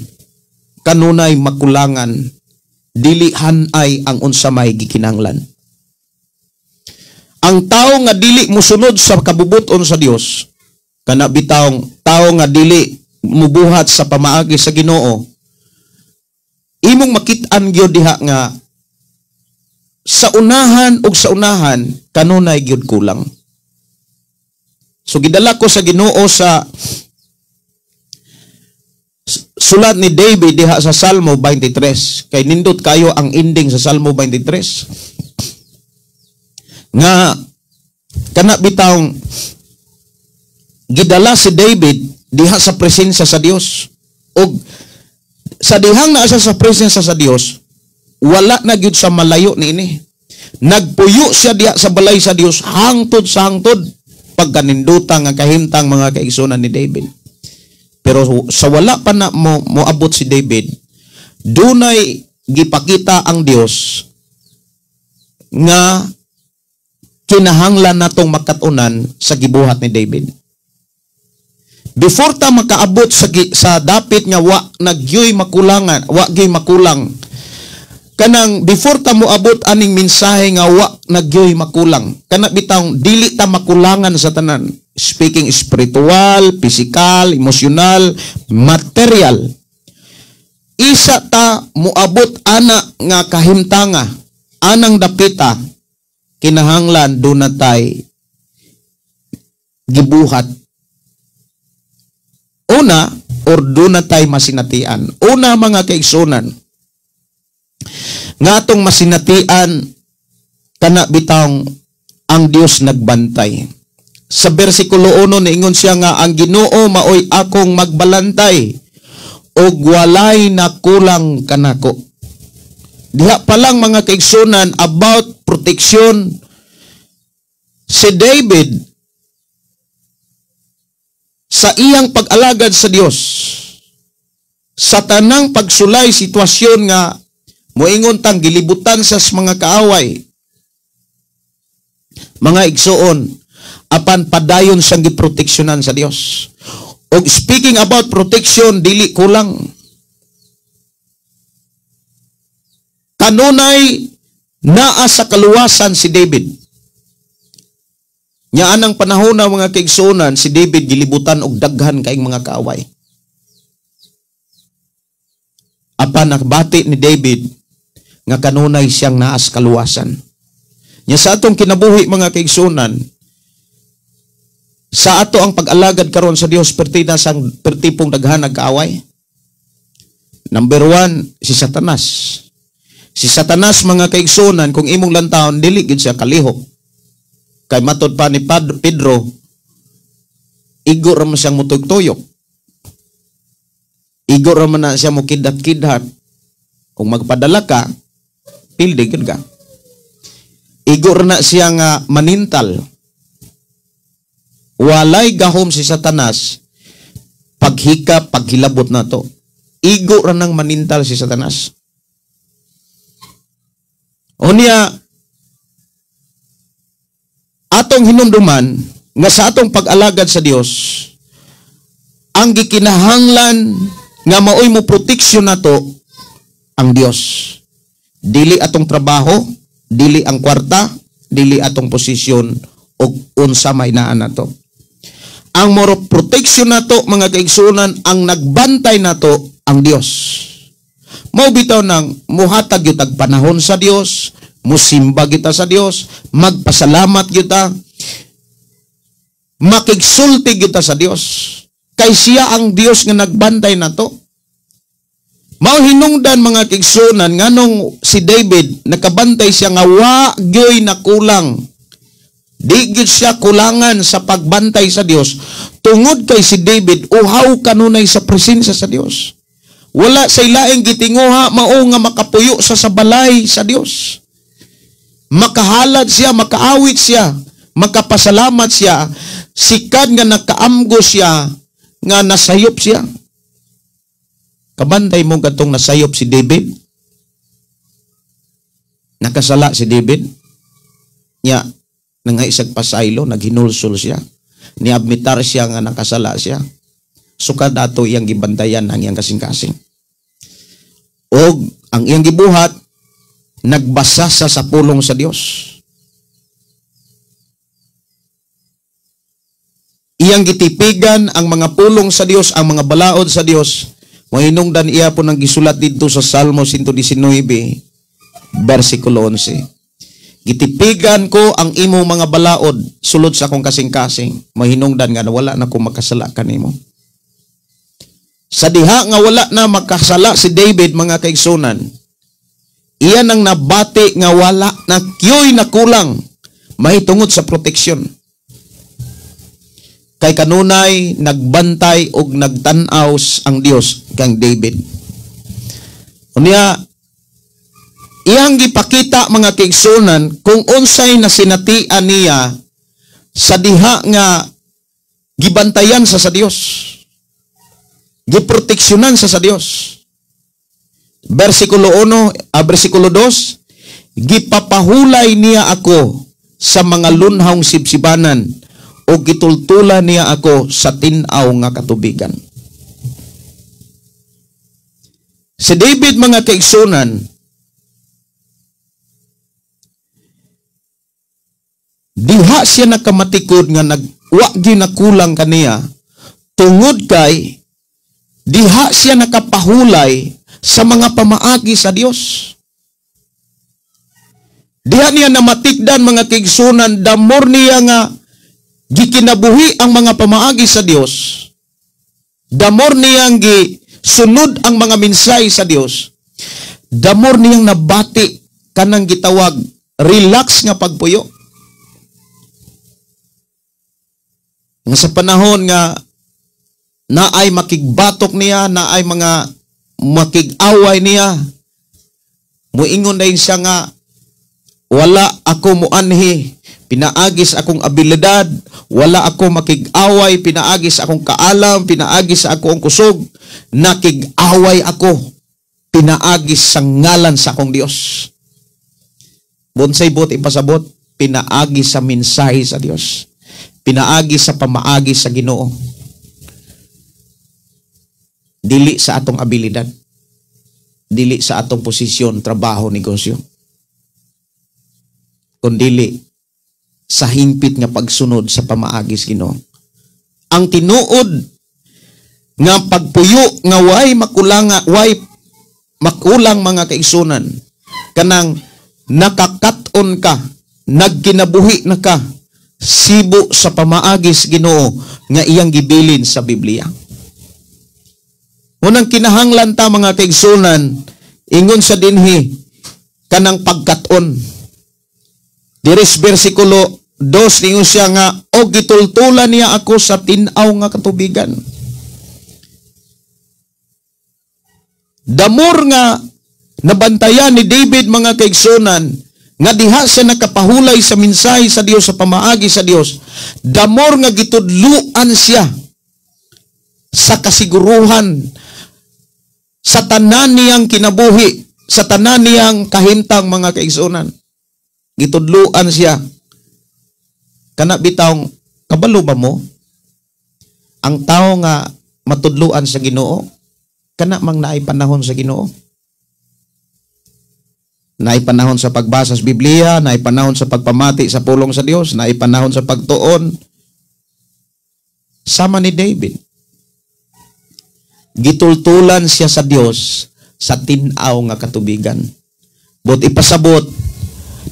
[SPEAKER 2] kanunay makulangan, dili hanay ang unsa may gikinahanglan. Ang tao nga dili musunod sa kabubuton sa Dios, kana bitawng tao nga dili mubuhat sa pamaagi sa Ginoo, imong makit-an gyud diha nga sa unahan ug sa unahan kanunay gyud kulang. So gidala ko sa Ginoo sa sulat ni David diha sa Salmo 23, kay nindot kayo ang ending sa Salmo 23 nga kana bitawng gidala si David diha sa presensya sa Dios, ug sa dihang naa siya sa presensya sa Dios, wala na gyud sa malayo niini. Nagpuyo siya diha sa balay sa Dios hangtod sa hangtod pagkanindutang nga kahimtang mga kaigsunan ni David. Pero sa wala pa na moabot si David, dunay gipakita ang Dios nga kinahanglan natong makatunan sa gibuhat ni David. Before ta makaabot sa dapit nga wa nagyoy makulangan, wa gyud makulang. Kanang before ta moabot aning mensahe nga wa nagyoy makulang. Kana bitang dili ta makulangan sa tanan. Speaking spiritual, physical, emotional, material. Isa ta moabot ana nga kahimtanga, anang dapita, kinahanglan do na tay gibuhat. Una, or do na tay masinatian. Una mga kaigsunan, nga atong masinatian, kana bitang ang Dios nagbantay. Sa bersikulo 1 niingon siya nga ang Ginoo maoy akong magbalantay og walay nakulang kanako. Diha pa lang mga kaigsunan about protection, si David sa iyang pag-alagad sa Dios, sa tanang pagsulay sitwasyon nga moingon tang gilibutan sa mga kaaway, mga igsuon, apan padayon siyang giproteksyonan sa Dios. Og speaking about protection, dili kulang. Kanunay naa sa kaluwasan si David. Nya anang panahon na mga kaigsunan, si David gilibutan og daghan kaing mga kaaway. Apan nakabati ni David nga kanunay siyang naas kaluwasan. Nya sa atong kinabuhi mga kaigsunan, sa ato ang pag-alagad karon sa Dios pertina sang pertipong daghan nagkaaway. Number 1, si Satanas. Si Satanas mga kaigsunan, kung imong lantawon, dili gid siya kalihok. Kay matod pa ni Pedro, igo ra man siyang mutuyok-tuyok. Igo ra man na siya mo kidhat-kidhat. Kung magpadala ka, pildi gid ka. Igo ra na siya nga manintal. Walay gahom si Satanas paghika, paghilabot na to. Igo ra nang manintal si Satanas. O niya, atong hinumduman nga sa atong pag-alagad sa Dios, ang gikinahanglan nga maoy mo proteksyon nato ang Dios. Dili atong trabaho, dili ang kwarta, dili atong posisyon o unsa may naan nato. Ang moro proteksyon nato mga kaigsunan, ang nagbantay nato ang Dios. Mao bitaw nang muhatag gyud tag panahon sa Dios, musimba kita sa Dios, magpasalamat kita, makigsulti kita sa Dios. Kay siya ang Dios nga nagbantay nato. Mao hinungdan mga kaigsunan nganong si David nakabantay siya nga wa gyoy nakulang. Di gyud siya kulangan sa pagbantay sa Dios. Tungod kay si David uhaw kanunay sa presensya sa Dios. Wala sa ilaing gitinguha mao nga makapuyo sa balay sa Dios. Makahalad siya, makaawit siya, makapasalamat siya, sikad nga nakaamgo siya, nga nasayop siya. Kabantay mo katong nasayop si David? Nakasala si David? Nya, nangaisag pasaylo, naghinulsol siya. Niabmitar siya nga nakasala siya. Sukad ato iyang gibantayan ang iyang kasing-kasing. O ang iyang gibuhat, nagbasa sa pulong sa Dios. Iyang gitipigan ang mga pulong sa Dios, ang mga balaod sa Dios. Mahinungdan iya po nang gisulat dito sa Salmo 119, versikulo 11. Gitipigan ko ang imong mga balaod sulod sa akong kasing-kasing. Mahinungdan nga na wala na ko makasala kanimo. Sa diha nga wala na makasala si David mga kaigsunan, iyan ang nabati nga wala na kyoy na kulang mahitungod sa proteksyon. Kay kanunay nagbantay og nagtan-aw ang Dios kang David. Unya iyang gipakita mga kaigsunan kung unsay nasinatian niya sa diha nga gibantayan sa Dios. Giproteksyonan sa Dios. Versikulo 2, gipapahulay niya ako sa mga lunhawng sibsibanan o gitultula niya ako sa tinaw nga katubigan. Si David mga kaigsunan, diha siya nakamatikod nga wa gyud nakulang kaniya tungod kay diha siya nakapahulay sa mga pamaagi sa Dios. Diha niya namatikdan mga kaigsunan, damor niya nga gikinabuhi ang mga pamaagi sa Dios. Damor niyang gisunod ang mga minsay sa Dios. Damor niyang nabati kanang gitawag relax nga pagpuyo. Nga sa panahon nga naay makigbatok niya, naay mga makig-away niya, muingon din siya nga, wala ako muanhi, pinaagis akong abilidad, wala ako makig-away, pinaagis akong kaalam, pinaagis ako ang kusog, nakig-away ako, pinaagis sa ngalan sa akong Dios. Bonsay bot ipasabot, pinaagis sa mensahe sa Dios, pinaagis sa pamaagi sa Ginoo. Dili sa atong abilidad, dili sa atong posisyon, trabaho, negosyo, kundili sa himpit nga pagsunod sa pamaagis Ginoo. Ang tinuod nga pagpuyo nga way makulang mga kaigsunan, kanang nakakat-on ka, nagkinabuhi na ka sibo sa pamaagis Ginoo nga iyang gibilin sa Biblia. Unang kinahanglan ta mga kaigsunan, ingon sa dinhi kanang pagkat-on. Diris versikulo 2 ningon siya nga, o gitultulan niya ako sa tinaw nga katubigan. Damor nga nabantayan ni David mga kaigsunan nga diha sa nakapahulay sa mensahe sa Dios, sa pamaagi sa Dios, damor nga gitudluan siya sa kasiguruhan sa tanan niyang kinabuhi, sa tanan niyang kahimtang mga kaigsunan. Gitudluan siya. Kana bitawng kabalo ba mo? Ang tao nga matudluan sa Ginoo, kana mang naay panahon sa Ginoo. Naay panahon sa pagbasa sa Biblia, naay panahon sa pagpamati sa pulong sa Dios, naay panahon sa pagtuon. Sama ni David. Gitultulan siya sa Dios sa tinaw nga katubigan. But ipasabot,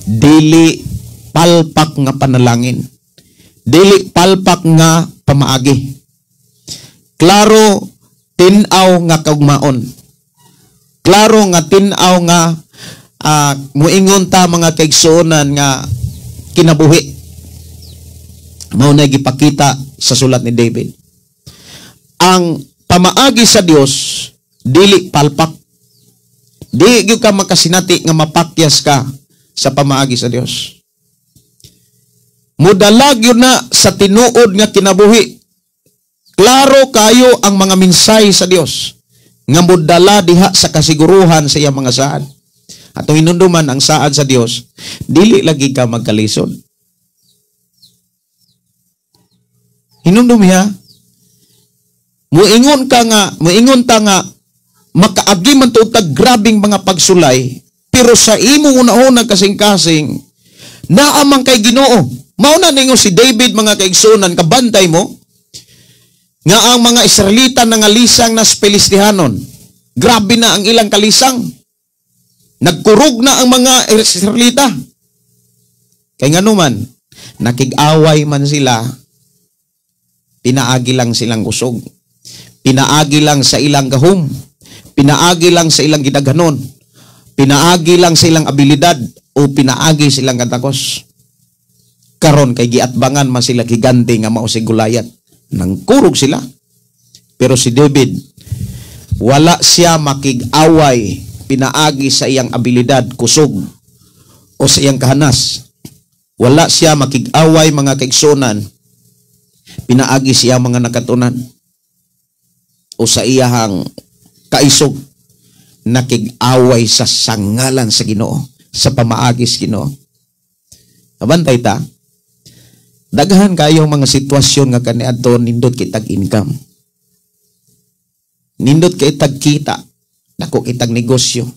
[SPEAKER 2] dili palpak nga panalangin. Dili palpak nga pamaagi. Klaro tinaw nga kaugmaon. Klaro nga tinaw nga muingon ta mga kaigsuonan nga kinabuhi. Mao na gipakita sa sulat ni David. Ang pamaagi sa Dios dili palpak. Di gyud ka makasinati nga mapakyas ka sa pamaagi sa Dios. Mudalag yun na sa tinuod nga kinabuhi. Klaro kayo ang mga mensahe sa Dios nga mudala diha sa kasiguruhan sa iyang mga saad. Atong hinunduman ang saad sa Dios, dili lagi ka magkalisod. Hinundom ya. Muingon ta nga makaagi man tuod tag grabing mga pagsulay, pero sa imo una-una kasing-kasing naamang kay Ginoo. Mao na ningo si David mga kaigsunan, kabantay mo nga ang mga Israelita nangalisang na sa Pilistihanon. Grabe na ang ilang kalisang. Nagkurog na ang mga Israelita. Kay ngano man, nakig-away man sila, pinaagi lang silang usog. Pinaagi lang sa ilang gahom. Pinaagi lang sa ilang gidaghanon. Pinaagi lang sa ilang abilidad o pinaagi silang katakos. Karon kay giatbangan man sila giganti nga mao si Goliath. Nangkurog sila. Pero si David, wala siya makig-away, pinaagi sa iyang abilidad, kusog, o sa iyang kahanas. Wala siya makig-away mga kaigsunan, pinaagi siya mga nakatunan, o sa iyahang kaisog, nakig-away sa sangalan sa Ginoo, sa pamaagis Ginoo. Abantay ta, daghan kayong mga sitwasyon nga kaniadto nindot kitag income. Nindot kitag kita, dako kitag negosyo,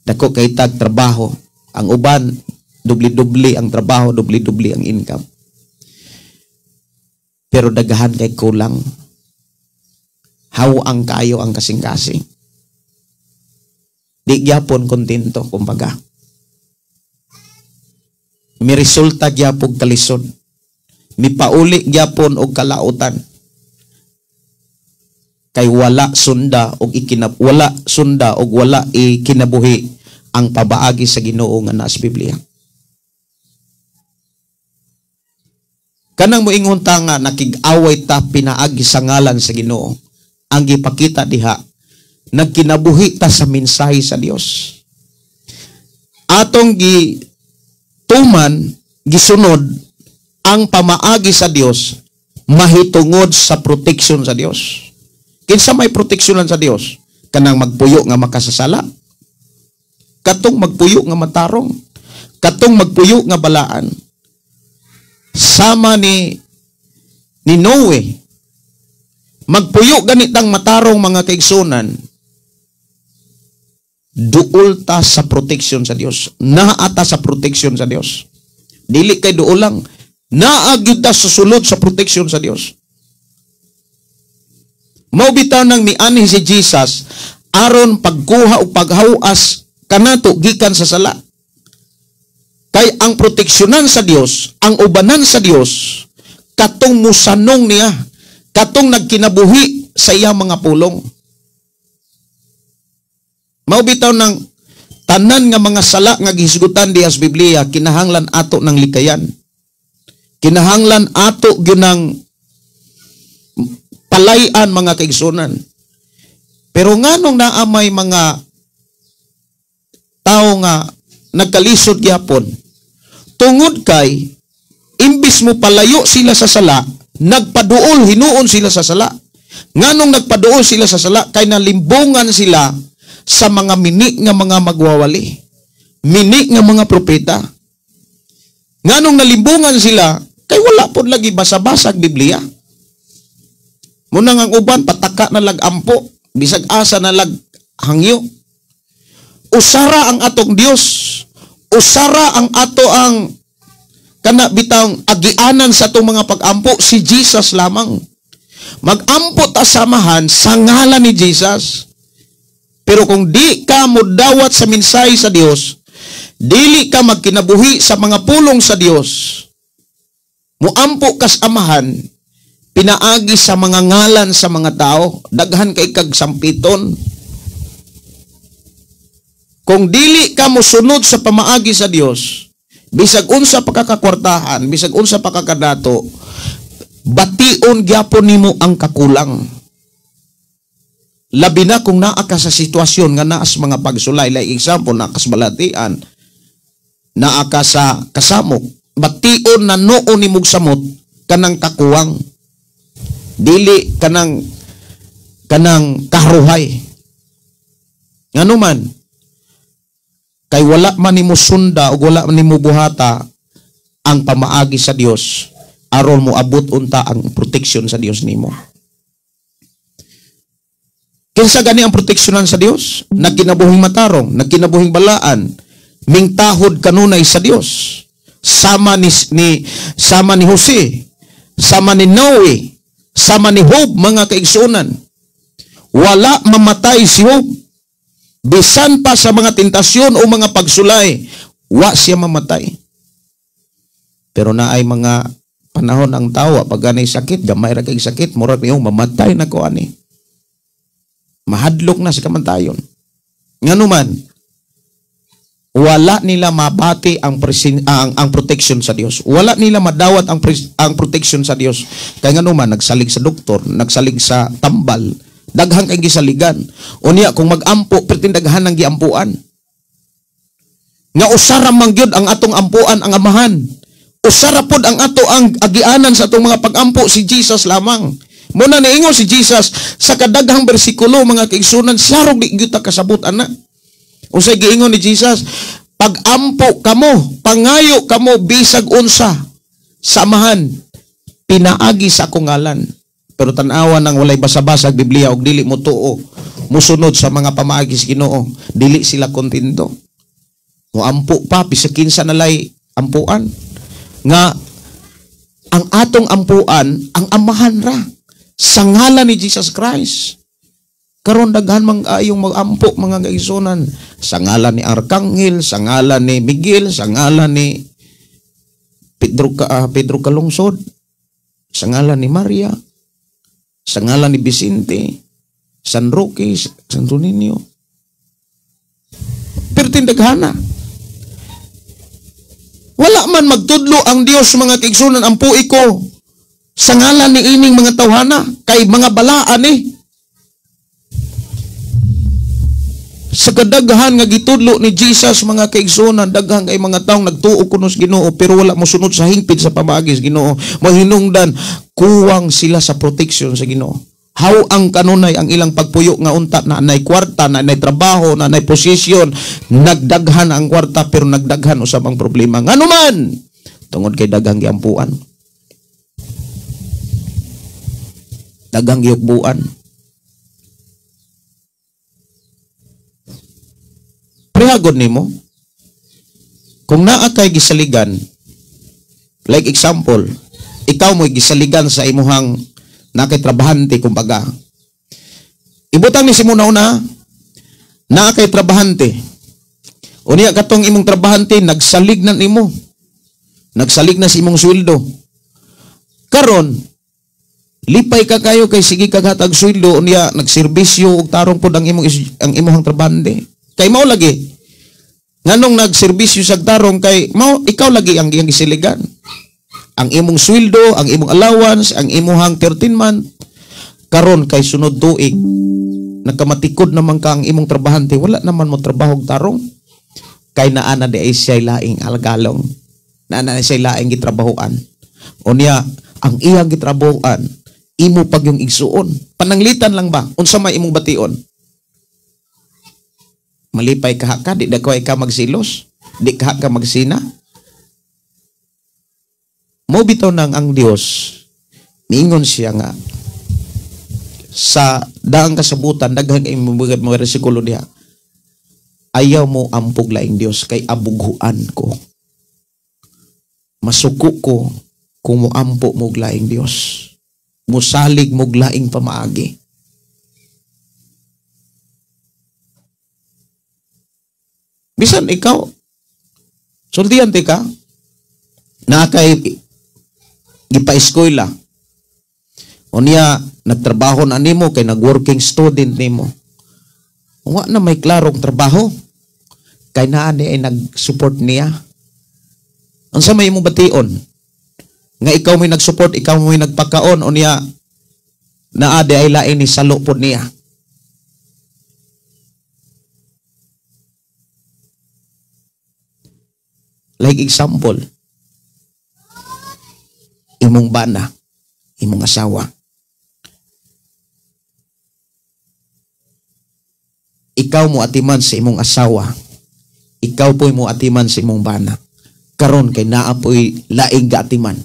[SPEAKER 2] dako kitag trabaho. Ang uban, dubli-dubli ang trabaho, dubli-dubli ang income. Pero daghan kay kulang. Hawang kayo ang kasing-kasing. Di gyapon kontento, kumbaga. Mi resulta gyapon kalisod. Mi pauli gyapon og kalautan. Kay wala sunda og wala ikinabuhi ang pabaagi sa Ginoo nga naa sa Biblia. Kanang moingon ta nga nakig-away ta pinaagi sa ngalan sa Ginoo. Ang gipakita diha, nagkinabuhi ta sa mensahe sa Dios. Atong gisunod ang pamaagi sa Dios, mahitungod sa protection sa Dios. Kinsa may proteksyonan sa Dios? Kanang magpuyo nga makasasala, katong magpuyo nga matarong, katong magpuyo nga balaan. Sama ni Noe, magpuyo ganitang matarong mga kaigsunan, duol ta sa protection sa Dios. Naata sa protection sa Dios. Dili kay duol lang. Naagyud ta sa sulod sa proteksyon sa Dios. Mao bitaw nang mianhi si Jesus aron pagkuha o paghawas kanato gikan sa sala. Kay ang proteksyonan sa Dios, ang ubanan sa Dios, katong musanong niya, katong nagkinabuhi sa iyang mga pulong. Mao bitaw ng tanan nga mga sala nga gihisgutan diha sa Biblia, kinahanglan ato ng likayan. Kinahanglan ato gyud ng palayan mga kaigsunan. Pero nganong naamay mga tao nga nagkalisod gyapon, tungod kay imbis mo palayo sila sa sala, nagpaduol hinuon sila sa sala. Nganong nagpaduol sila sa sala? Kay nalimbungan sila sa mga mini nga mga magwawali, mini nga mga propeta. Nganong nalimbungan sila? Kay wala pod lagi basa-basag Biblia. Muna nga uban pataka na lagampo, bisag asa na lag hangyo. Usara ang atong Dios. Usara ang ato ang kana bitang agianan sa atong mga pag-ampo si Jesus lamang. Mag-ampo ta samahan sa ngalan ni Jesus. Pero kung di ka mudawat sa mensahe sa Dios, dili ka magkinabuhi sa mga pulong sa Dios, muampo kas amahan, pinaagi sa mga ngalan sa mga tao, daghan kay kag sampiton. Kung dili ka mosunod sa pamaagi sa Dios, bisag unsa pakakakwartahan, bisag unsa pakakadato, bation gyapon nimo ang kakulang. Labi na kung naa ka sa sitwasyon nga naa sa mga pagsulay, like example, naa ka sa balatian, naa ka sa kasamok, bation na noon nimog samot kanang kakuwang, dili kanang kaharuhay. Ngano man, kay wala man nimo sunda o wala man nimo buhata ang pamaagi sa Dios aron mo abot unta ang proteksyon sa Dios nimo. Kinsa gani ang proteksyonan sa Dios? Nagkinabuhing matarong, nagkinabuhing balaan, mingtahod kanunay sa Dios. Sama ni Jose, sama ni Noe, sama ni Job, mga kaigsunan. Wala mamatay si Job. Bisan pa sa mga tentasyon o mga pagsulay, wa siya mamatay. Pero naay mga panahon ang tawa pag ganay sakit, gamay ra kay sakit, murag niyo mamatay na ko ani. Mahadlok na sa kamantayon. Ngano man, wala nila mabati ang protection sa Dios. Wala nila madawat ang protection sa Dios. Kaya ngano man, nagsalig sa doktor, nagsalig sa tambal, daghang kay gisaligan. Unya kung mag-ampo, pertindaghan ng giampuan. Nga usara man gyud ang atong ampuan ang amahan. Usara pod ang ato ang agianan sa atong mga pag-ampo si Jesus lamang. Muna niingon si Jesus sa kadaghang bersikulo mga kaigsunan, sarog di gyud ta kasabot ana. Unsay giingon ni Jesus? Pag-ampo kamo, pangayo kamo bisag unsa samahan, pinaagi sa akong ngalan. Pero tan-awan nang walay basa-basag Biblia og dili mo tuo, musunod sa mga pamaagi sa Ginoo, dili sila kontento. Moampo pa bisag kinsa nalay ampuan. Nga ang atong ampuan ang amahan ra sa ngalan ni Jesus Christ. Karon daghan mang ayong mag-ampo mga kaigsunan sa ngalan ni Arkanghel, sa ngalan ni Miguel, sa ngalan ni Pedro Calungsod, sa ngalan ni Maria, sa ngalan ni Vicente, San Roque, Santo Niño. Pero tindaghana. Wala man magtudlo ang Dios mga kaigsunan, ampuy ko sa ngalan ni ining mga tawhana kay mga balaan Sa kadaghan nga gitudlo ni Jesus mga kaigsunan, daghan kay mga taong nagtuo kuno sa Ginoo pero wala mosunod sa hingpit sa pamaagi sa Ginoo. Mahinungdan kuwang sila sa protection sa Ginoo. How ang kanunay ang ilang pagpuyo nga unta na nay kwarta, na nay trabaho, na nay posisyon, nagdaghan ang kwarta pero nagdaghan usab ang problema. Ngano man tungod kay daghang giampuan. Daghang giukbuan. Prehagod nimo kung naa kay gisaligan Like example, ikaw mo'y gisaligan sa imuhang nakaitrabahante, kumbaga. Ibutang ni si mo na nakaitrabahante. O niya katong imong trabahante, nagsalig na nimo. Nagsalig na si imong sweldo. Karon, lipay ka kayo kay sige kaghatag sweldo, o niya nagserbisyo og tarong pod ang imong trabahante. Kay mao lagi. Nganong nagserbisyo sa tarong kay mao ikaw lagi ang iyang gisiligan. Ang imong sweldo, ang imong allowance, ang imong 13 month. Karon kay sunod tuig, nagkamatikod naman ka ang imong trabahante, wala naman mo trabaho og tarong. Kay naana di ay siya laing algalong, naana siya laing gitrabahoan. O niya, ang iyang gitrabahoan, imo pag yung igsuon. Pananglitan lang ba? Unsa may imong bation? Malipay ka di da ka magsilos, di ka magsina. Mo bitaw nang ang Dios, miingon siya nga, sa daang kasabutan, daghang imong mga resikulo diha, ayaw mo ampog laing Dios kay abughuan ko. Masuko ko kung mo ampo mo laing Dios. Musalig mo laing pamaagi. Bisan ikaw, sultiante ka, na kay gipa-eskwela. O niya, nagtrabaho na nimo kay nag-working student nimo. Wa na may klarong trabaho. Kay naani ay nag-support niya. Ang sa may imong bation, nga ikaw may nag-support, ikaw may nagpakaon, o niya, naade ay lain ni salo po niya. Like example, imong bana, imong asawa. Ikaw mo atiman sa imong asawa. Ikaw po'y mo atiman sa imong bana. Karon kay naa po'y laing gaatiman.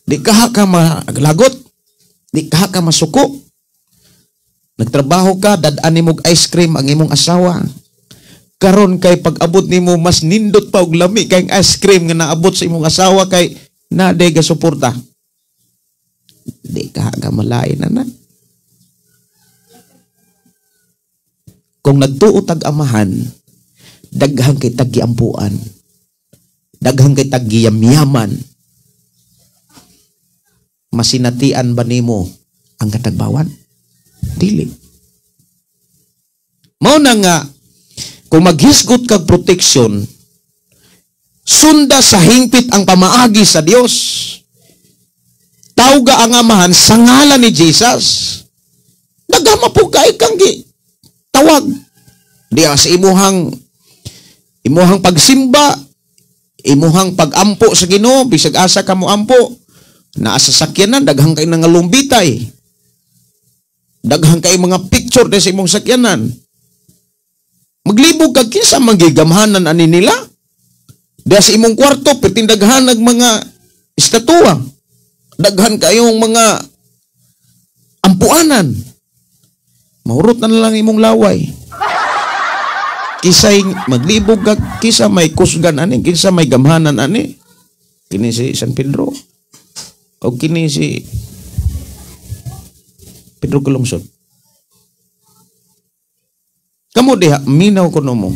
[SPEAKER 2] Di ka maglagot. Di ka masuko. Nagtrabaho ka, dadaan nimog ice cream ang imong asawa. Karon kay pag-abot nimo mas nindot pa og lami kay ice cream nga naabot sa imong asawa kay naday ga suporta. Di ka malain na. Kung nagtuo tag-amahan, daghang kay taggiampuan, daghang kay taggiyamyaman, masinatian ba nimo ang katagbawan? Dili. Mao na nga, kung maghisgot kag proteksyon, sunda sa hingpit ang pamaagi sa Dios. Tawga ang amahan sa ngalan ni Jesus. Nagama po kay kang tawag. Diya sa imuhang pagsimba, imuhang pagampo sa Ginoo, bisag asa ka mo ampo, naa sa sakyanan, daghang kay nangalumbitay. Daghang kay mga picture sa imong sakyanan. Maglibog kag kinsa magigamhanan ani nila. Diya sa imong kwarto, pertindaghan nag mga estatua. Daghan kayong mga ampuanan. Mahurot na lang imong laway. Kisay maglibog kag kisa may kusgan ani, kinsa may gamhanan ani. Kini si San Pedro o kini si Pedro Calungsod. Kamo diha minaw kuno mo.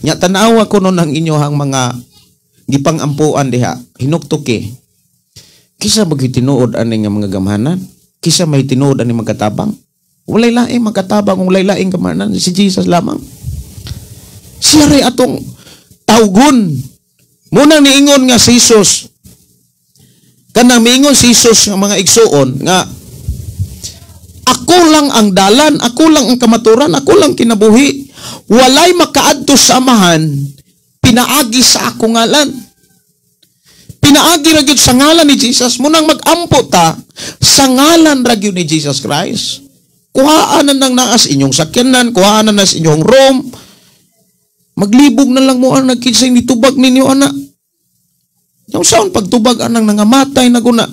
[SPEAKER 2] Nya tanawa kuno ng inyohang mga gipangampuan diha, hinuktuki. Kisa magitinuod ani nga mga gamhanan? Kisa may tinuod ani magkatabang? Walay laing magkatabang, walay laing gamhanan, si Jesus lamang. Siya rin atong tawgon. Munang niingon nga si Jesus, kanang miingon si Jesus nga mga igsuon nga, ako lang ang dalan, ako lang ang kamaturan, ako lang kinabuhi. Walay makaadto sa amahan, pinaagi sa ako ngalan. Pinaagi ra gyud sa ngalan ni Jesus. Munang mag-ampo ta sa ngalan ra gyud ni Jesus Christ. Kuhaan na nang naas inyong sakyanan, kuhaan na sa inyong room. Maglibog na lang mo ang nagkinsay ni tubag ninyo, anak. Yung saan pagtubag anang nangamatay na guna.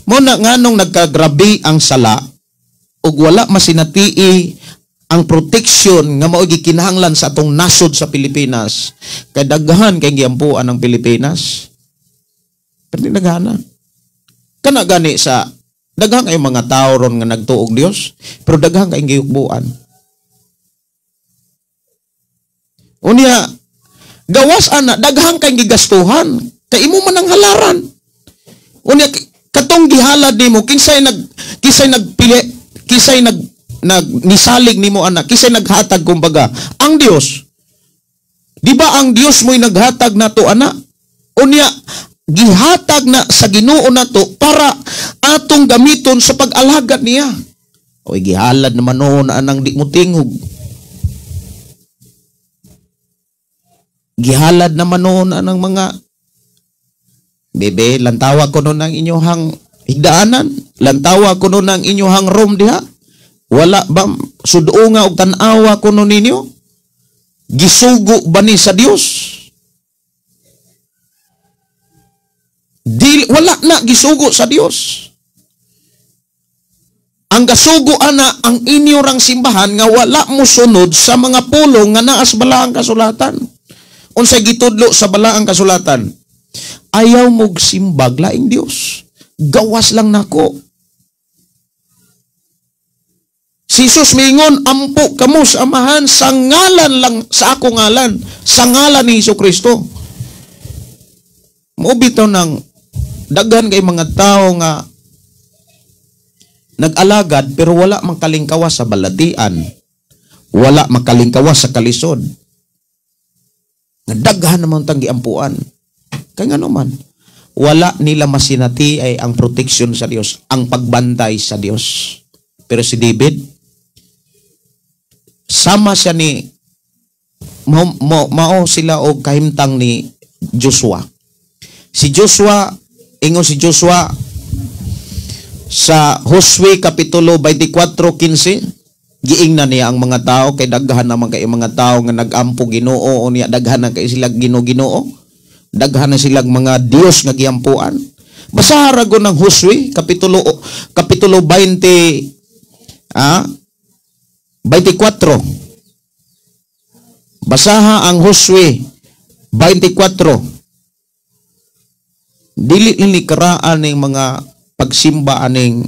[SPEAKER 2] Muna nga nung nagkagrabe ang sala, ug wala masinatii ang proteksyon nga mao gikinahanglan sa atong nasod sa Pilipinas kay daghan kay giampuan ang Pilipinas. Pero daghan kana gani sa daghan kay mga tao ron nga nagtuog Dios, pero daghan kay giyukbuan. Unya gawas ana daghan kay gigastuhan kay imo man ang halaran. Unya katong gihalad nimo kinsay nisalig nimo anak, kinsay naghatag kumbaga ang Dios. Di ba ang Dios mo'y naghatag nato anak? Unya gihatag na sa Ginoo nato para atong gamiton sa pag-alagad niya. Oy gihalad naman noon anang di mo tingog. Gihalad naman noon anang mga bebe, lantawa ko noon ang inyong higdaanan, lantawa ko noon ang inyong room diha. Wala ba sudunga og tan-awa ko noon ninyo? Gisugo ba ni sa Dios? Wala na gisugo sa Dios. Ang gasugo ana ang inyo rang simbahan nga wala mo sunod sa mga pulong nga naas balaang kasulatan. Unsay gitudlo sa balaang kasulatan? Ayaw mog simbag laing Dios. Gawas lang nako. Si Jesus mingon, ampo kamo sa amahan sa ngalan lang, sa ako ngalan, sa ngalan ni Jesucristo. Maubitaw ng daghan kay mga tao nga nag-alagad pero wala makalingkawas sa balatian. Wala makalingkawas sa kalisod. Daghan naman tang giampuan. Kaya nga naman, wala nila masinati ay ang proteksyon sa Dios, ang pagbantay sa Dios. Pero si David, sama siya ni mao sila og kahimtang ni Joshua. Si Joshua, ingon si Joshua sa Josue kapitulo 24:15, giingnan niya ang mga tao kay daghan naman kay mga tao nga nagampo Ginoo o niya daghan na kay sila Ginoo. Daghan na silang mga Dios nga giampuan. Basaha ra go ng Josue kapitulo 24. Basaha ang Josue 24. Dili ni karaan ning mga pagsimba aning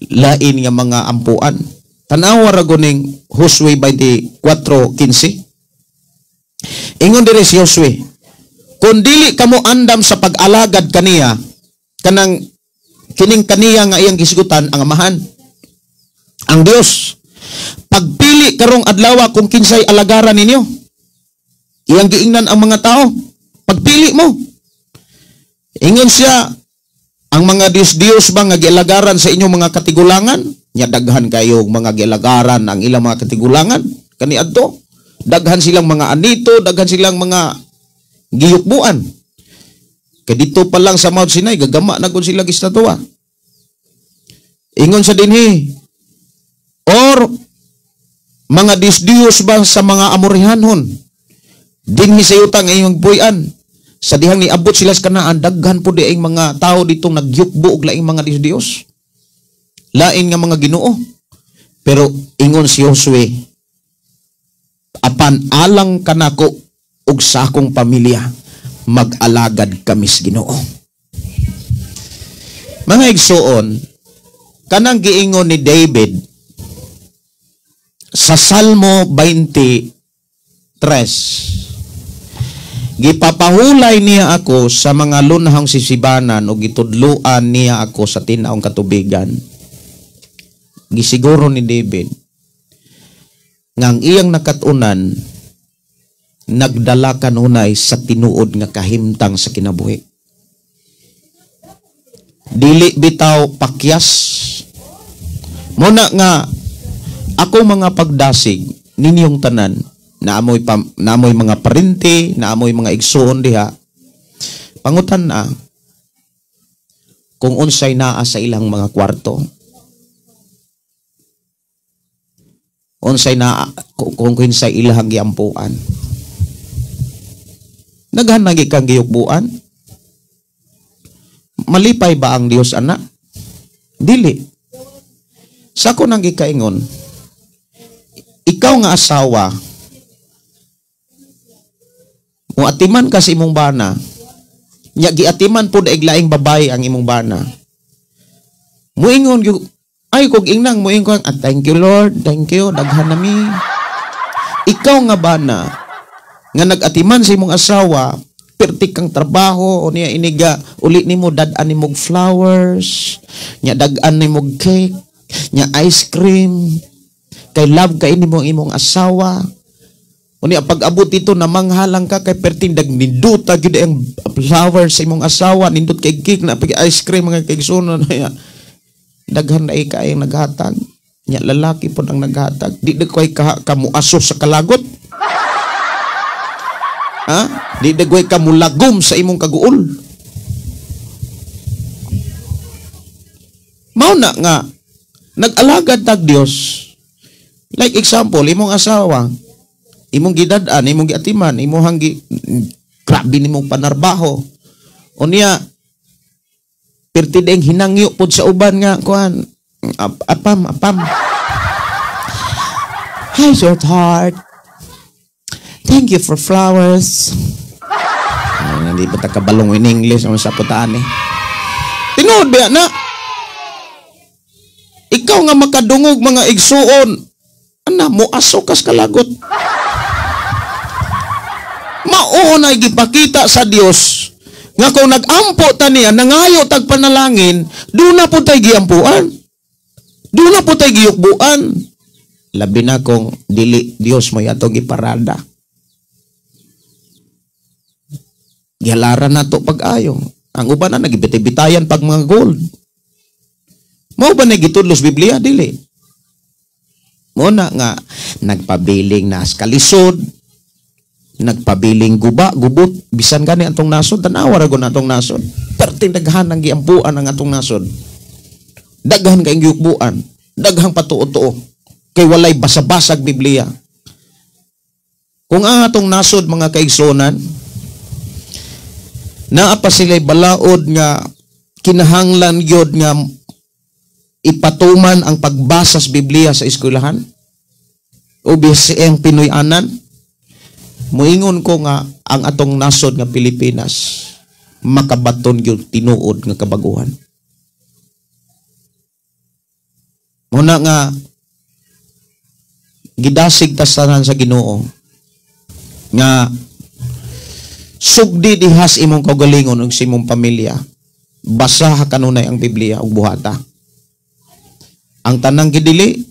[SPEAKER 2] lain nga mga ampuan. Tanawa ra go ning Josue 24:15. Ingon diri si Josue, kung dili kamo andam sa pag-alagad kaniya, kining kaniya nga iyang gisgutan ang amahan, ang Dios, pagpili karong adlaw kung kinsay alagaran ninyo, iyang giingnan ang mga tao, pagpili mo. Ingon siya, ang mga Dios ba nga gialagaran sa inyong mga katigulangan, nya daghan kayo mga gialagaran ang ilang mga katigulangan, kaniadto, daghan silang mga anito, daghan silang mga giyukbuan. Kaya dito pa lang sa Mount Sinai, gagama na kung sila gistatwa. Ingon sa dinhi, or mga Dios ba sa mga Amorihanhon, dinhi sa utang iyong buyan, sa dihang niabot sila sa Kanaan, daghan po di ay mga tao ditong nagyukbo og laing mga Dios. Lain nga mga Ginoo. Pero ingon si Josue, apan alang kanako ug sa akong pamilya, mag-alagad kami sa Ginoo. Mga igsoon, kanang giingon ni David sa Salmo 23, gipapahulay niya ako sa mga lunahang sisibanan o gitudluan niya ako sa tinaong katubigan. Gisiguro ni David ngang iyang nakatunan nagdala kanunay sa tinuod nga kahimtang sa kinabuhi. Dili bitaw pakyas. Muna nga ako mga pagdasig ninyong tanan, naamoy mga parente, naamoy mga igsoon diha. Pangutan na kung unsay naa sa ilang mga kwarto. Unsay naa kung kinsay ilang giampuan. Naghanagi kang giyukbuan? Malipay ba ang Dios anak? Dili. Sa ko nang gikaingon, ikaw nga asawa, muatiman ka sa imong bana, nya giatiman po daig laing babae ang imong bana. Muingon gyud, ay kog ingnang muingon, thank you Lord, thank you, daghan nami. Ikaw nga bana, nga nag-atiman sa imong asawa, pertik kang trabaho, o niya iniga, uli nimo dadan nimog flowers, nya dagan nimog cake, nya ice cream, kay love kay nimo imong asawa. O niya pag-abot dito namanghalang ka kay perting nindota gyud ang flowers sa imong asawa, nindot kay cake na pag ice cream mga kaigsunon niya. Daghan na kay naghatag. Nya lalaki po ang naghatag. Di koy kamuaso sa kalagot. Ha? Di koy kamulagom sa imong kaguol. Mao na nga nag-alagad tag Dios. Like example, imong asawa, imong gidad-an, imong giatiman, imong grabe nimong panarbaho. O niya perti deng hinangyo pod sa uban nga kuan apam. Hi sweetheart. Thank you for flowers. Hindi pa ta kabalong in English ang sa putaan eh. Tinuod ba na? Ikaw nga makadungog mga igsuon. Ana mo aso kas kalagot. Mao na gipakita sa Dios nga kung nag-ampo ta niya, nangayo tag panalangin, doon na po tayo giampuan. Doon na po tayo giyukbuan. Labi na kung dili Dios mo yatong iparada. Gialaran na to pag-ayo. Ang uban na nagibitay-bitayan pag mga gold. Mao ba nagitudlos Biblia? Dili. Muna nga, nagpabiling nas kalisod, nagpabiling gubot, bisan gani atong nasod, tanawa ra gud atong nasod. Perting daghan ang giampuan ang atong nasod. Daghan kay giukbuan, daghang patuo-tuo. Kay walay basa-basag Biblia. Kung ang atong nasod mga kaigsonan, naa pa sila'y balaod nga kinahanglan gyud nga ipatuman ang pagbasa sa Biblia sa eskwelahan. O biseng Pinoy-anan, muingon ko nga ang atong nasod nga Pilipinas makabaton gyud tinuod nga kabaguhan. Muna nga gidasig ta tanan sa Ginoo nga sugdi dihas imong kaugalingon ug sa imong pamilya. Basaha kanunay ang Biblia ug buhata. Ang tanang gidili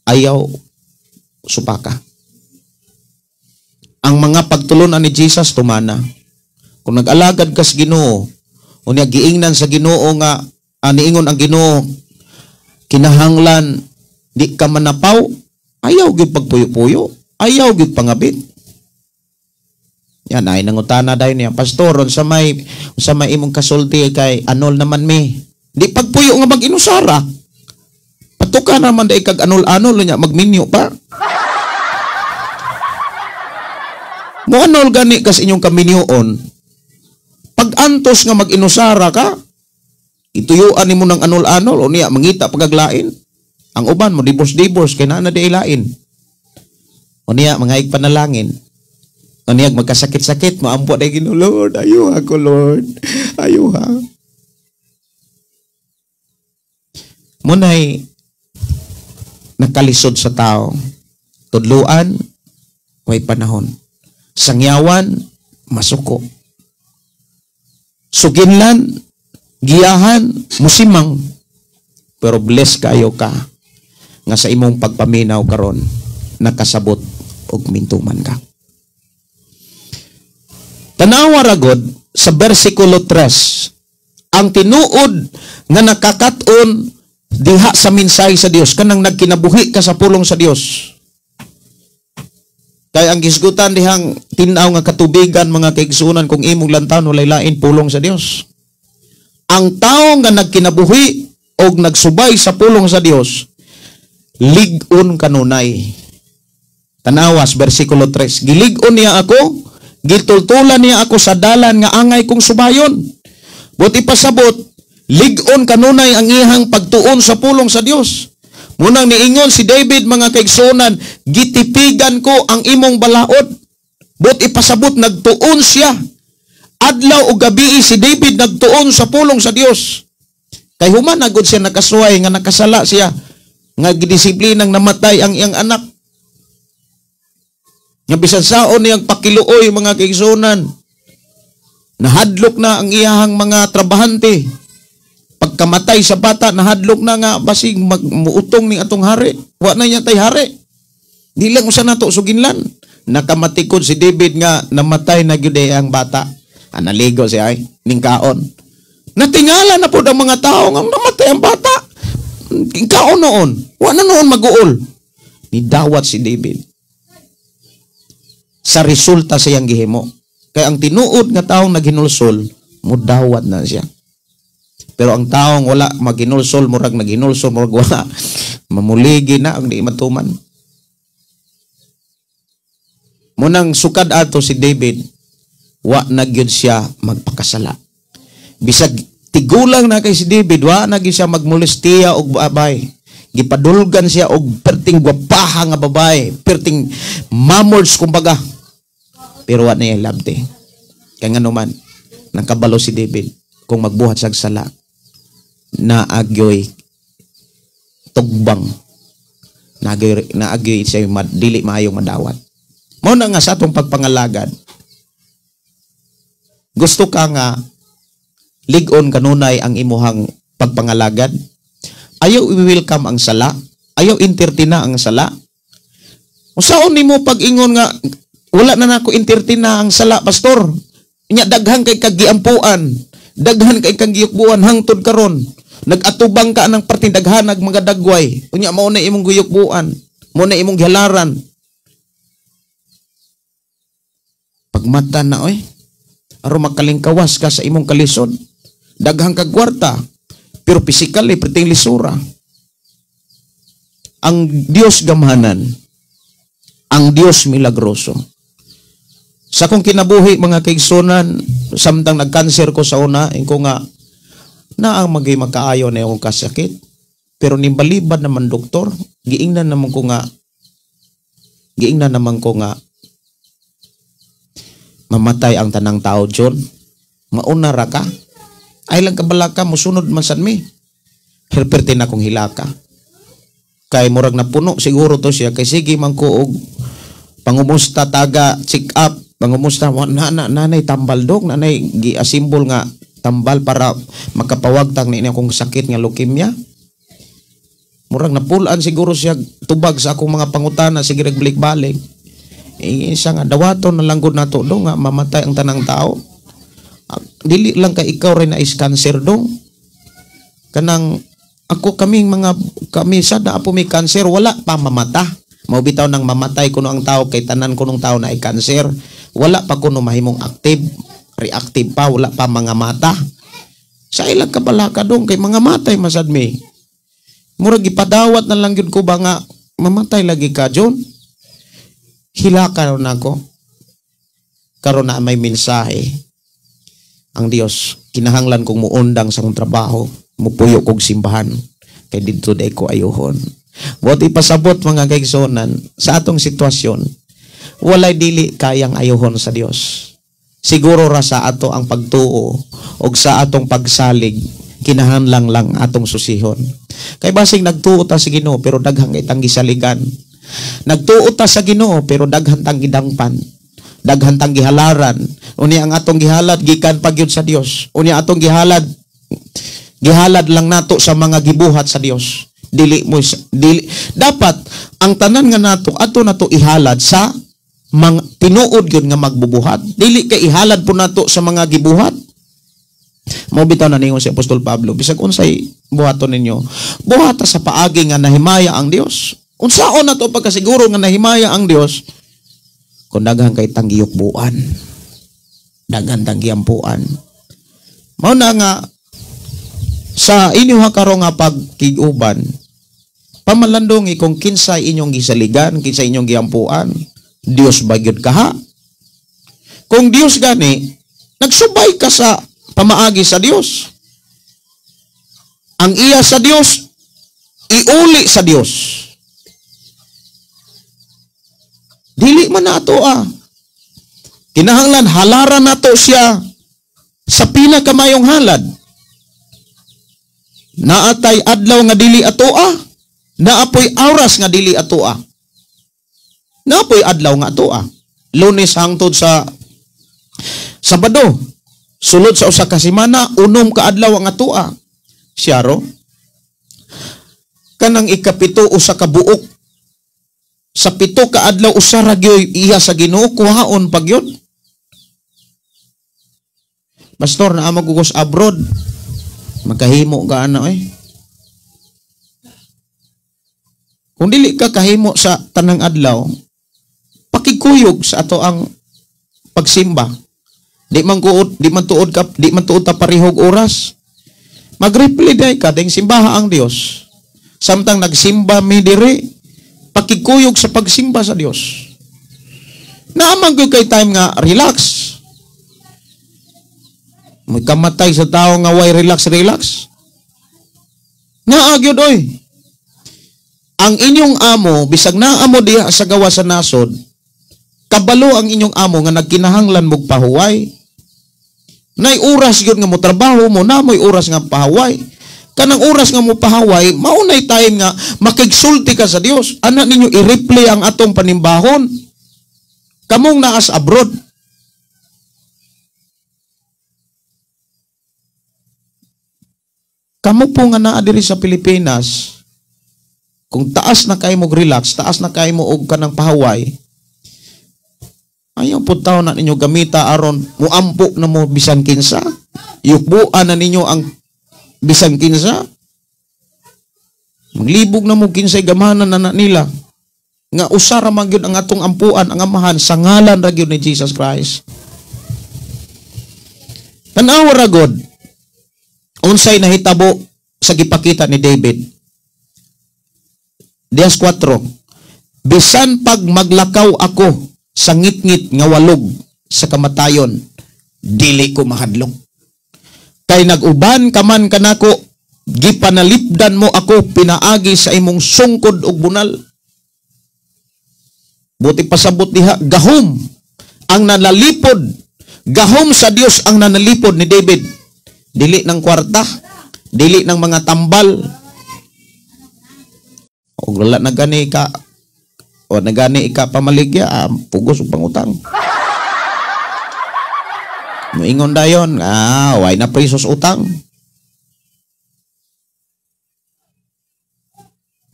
[SPEAKER 2] ayaw supaka. Ang mga pagtulunan ni Jesus tumana. Kung nag-alagad ka sa Ginoo, unya giingnan sa Ginoo nga aniingon ang Ginoo, kinahanglan di ka manapaw, ayaw gyud pagpuyo-puyo, ayaw gyud pangabit. Yan ay nangutana dayon niya, pastor, sa may imong kasulti kay anol naman mi. Di pagpuyo nga mag-inusara. Patuka naman dai kag anol-anol nya magminyo pa. Mo anol gani kas inyong kaminyoon. Pag antos nga mag-inusara ka, ituyuan nimo ng anol-anol o niya mangita pagaglain. Ang uban mo dibos-dibos kay naa na di lain. O niya mangaig panalangin. O niya magkasakit-sakit, maampo day Ginoo, Lord, ayo ako Lord. Ayo ha. Munay nakalisod sa tao. Tudluan, way panahon. Sangyawan, masuko. Suginlan, giyahan, musimang. Pero bless kayo ka nga sa imong pagpaminaw karon nakasabot og mintuman ka. Tanawa ra gud sa bersikulo 3 ang tinuod nga nakakaton diha sa mensahe sa Dios kanang nagkinabuhi ka sa pulong sa Dios. Kay ang gisgutan dihang tinaw nga katubigan mga kaigsunan kung imong lantaw walay lain pulong sa Dios. Ang tawo nga nagkinabuhi og nagsubay sa pulong sa Dios lig-on kanunay. Tanawas bersikulo 3. Gilig-on niya ako, gitultulan niya ako sa dalan nga angay kong subayon. Buti pasabot, lig-on kanunay ang ihang pagtuon sa pulong sa Dios. Munang niingon si David, mga kaigsunan, gitipigan ko ang imong balaod. But ipasabot, nagtuon siya. Adlaw o gabi si David nagtuon sa pulong sa Dios. Kay human agud siya nakasuway nga nakasala siya nga gidisiplinang namatay ang iyang anak. Nga bisan saon niyang pakiluoy, mga kaigsunan, nahadlok na ang iyahang mga trabahante. Pagkamatay sa bata, nahadlok na nga basig muutong ni atong hari. Wa na niya tay hari. Di lang usa nato suginlan. Nakamatikod si David nga namatay na gyud ang bata. Analigo siya ay ning kaon. Natingala na po ang mga tao nga namatay ang bata. Kaon noon. Wa na noon mag-uol. Nidawat si David. Sa resulta sa iyang gihimo. Kaya ang tinuod nga taong naghinulsol, mudawat na siya. Pero ang taong wala maghinulsol, murag naghinulsol, murag wala, mamuligi na ang di matuman. Munang sukad ato si David, wa na gyud siya magpakasala. Bisag tigulang na kay si David, wa na gyud siya magmolestiya og babay. Gipadulgan siya og perting gwapaha nga babay, perting mamors kumbaga. Pero wa na yung labte. Kaya nga naman, nangkabalo si David kung magbuhat sa sala na agyoy tugbang na agyoy siya dili maayong madawat. Mo na nga sa atong pagpangalagad, gusto ka nga ligon kanunay ang imuhang pagpangalagad, ayaw i-welcome ang sala, ayaw entertain ang sala. Usaon nimo pag-ingon nga wala na nako entertain ang sala, pastor. Nya daghan kay kagiampuan, daghan kay kagiyukbuan hangtod karon. Nag-atubang ka ng parting daghanag mga dagway. Unya mao na imong guyukbuan, mao na imong gihalaran. Pagmata na oy, aron makalingkawas ka sa imong kalisod. Daghang kag kwarta, pero physically perting lisura. Ang Dios gamhanan, ang Dios milagroso. Sa kong kinabuhi, mga kaigsunan, samtang nagkanser ko sa una, ko nga, na ang magay makaayo na akong kasakit. Pero nimbalibad naman doktor, giingnan naman ko nga, mamatay ang tanang tao, John. Mauna ra ka. Ay lang kabala ka, musunod man sad mi. Herpertin akong hilaka. Kay murag na puno, siguro to siya. Kay sige man ko og pangumusta taga, check up, pangumusta, nanay tambal dog, nanay gi-asimbol nga tambal para makapawagtang na akong sakit nga leukemia. Murag napulaan siguro siya tubag sa akong mga pangutana, sige balik-balik. Isa nga dawaton na langgod nato do nga mamatay ang tanang tao. Dili lang ka ikaw rin na is cancer do. Kanang ako kami sada apo may cancer, wala pa mamata. Mao bitaw nang mamatay kuno ang tao kay tanan kunong tao na ay cancer. Wala pa kuno mahimong active, reactive pa, wala pa mga mata. Sa ilang kabalaka dong kay mga matay masad mi. Murag ipadawat na lang yun ko ba nga mamatay lagi ka, John? Hilaka na ako. Karon na may mensahe. Ang Dios, kinahanglan kong muundang sa akong trabaho, mupuyo kong simbahan, kay dito day ko ayuhon. Buot ipasabot mga kaigsonan, sa atong sitwasyon, walay dili kayang ayuhon sa Dios. Siguro ra sa ato ang pagtuo, o sa atong pagsalig, kinahanglan lang atong susihon. Kay basig nagtuo ta sa Ginoo pero daghang itang gisaligan. Nagtuo ta sa Ginoo pero daghan tang gidangpan. Daghan tang gihalaran. Unya ang atong gihalad gikan pagyud sa Dios. Unya atong gihalad lang nato sa mga gibuhat sa Dios. Dili dapat ang tanan nga nato ato ihalad sa mga tinuod gyud nga magbubuhat. Dili kay ihalad po nato sa mga gibuhat. Mao bitaw na ningon si Apostol Pablo, bisag unsay buhaton ninyo, buhata sa paagi nga nahimaya ang Dios. Unsaon na to pagkasiguro nga nahimaya ang Dios? Kung daghan kay tanggiyukbuan, daghan tanggiyampuan. Mao na nga sa inyo karon nga pagkiguban, pamalandong kung kinsay inyong gisaligan, kinsay inyong giyampuan, Dios ba gyud kaha? Kung Dios gani, nagsubay ka sa pamaagi sa Dios. Ang iya sa Dios, iuli sa Dios. Dili man na ato kinahanglan halaran nato siya sa pinakamayong halad. Naatay adlaw nga dili atoa, naapoy oras nga dili atoa. Naapoy adlaw nga atoa. Lunes hangtod sa Sabado, sulod sa usa ka semana, unom ka adlaw ang atoa. Siya ro kanang ikapito usa ka buok. Sa pito ka adlaw usa ra gyud iya sa Ginoo, kuhaon pag yun. Pastor, naa magugos abroad. Magkahimo ka ana Kung dili ka kahimo sa tanang adlaw, pakikuyog sa ato ang pagsimba. Di man tuod ta parihog oras. Mag-reply day ka ding simbaha ang Dios. Samtang nagsimba mi diri, pakikuyog sa pagsimba sa Dios. Naamang gyud kay time nga relax. May kamatay sa tao nga way relax. Naagyod ang inyong amo, bisag naamo diha sa gawa sa nasod, kabalo ang inyong amo nga nagkinahanglan mog pahuway. Nay oras gyud nga mo trabaho mo, na mo'y oras nga pahuway. Kanang oras nga mo pahuway, maunay time nga makigsulti ka sa Dios. Ana ninyo i-replay ang atong panimbahon. Kamong naas abroad. Kamo po nga naa diri sa Pilipinas, kung taas na kayo mo relax, taas na kayo mo og kanang pahuway, ayaw po tao na ninyo gamita aron muampo na mo bisan kinsa. Yukbuan na ninyo ang bisan kinsa. Maglibog na mo kinsay gamahanan na nila. Nga usara man gyud ang atong ampuan, ang amahan sa ngalan ra gyud ni Jesus Christ. Tanawa ra gud unsay nahitabo sa gipakita ni David. Dias 4. Bisan pag maglakaw ako sa ngit-ngit nga walog sa kamatayon, dili ko mahadlok. Kay nag-uban ka man kanako, gipanalipdan mo ako pinaagi sa imong sungkod ug bunal. Buti pasabot diha, gahom ang nanalipod. Gahom sa Dios ang nanalipod ni David. Dili ng kwarta, dili ng mga tambal. O wala na gani ka, o nagani ika pamaligya, pugos ug pangutang. Moingon dayon, way na prisos utang.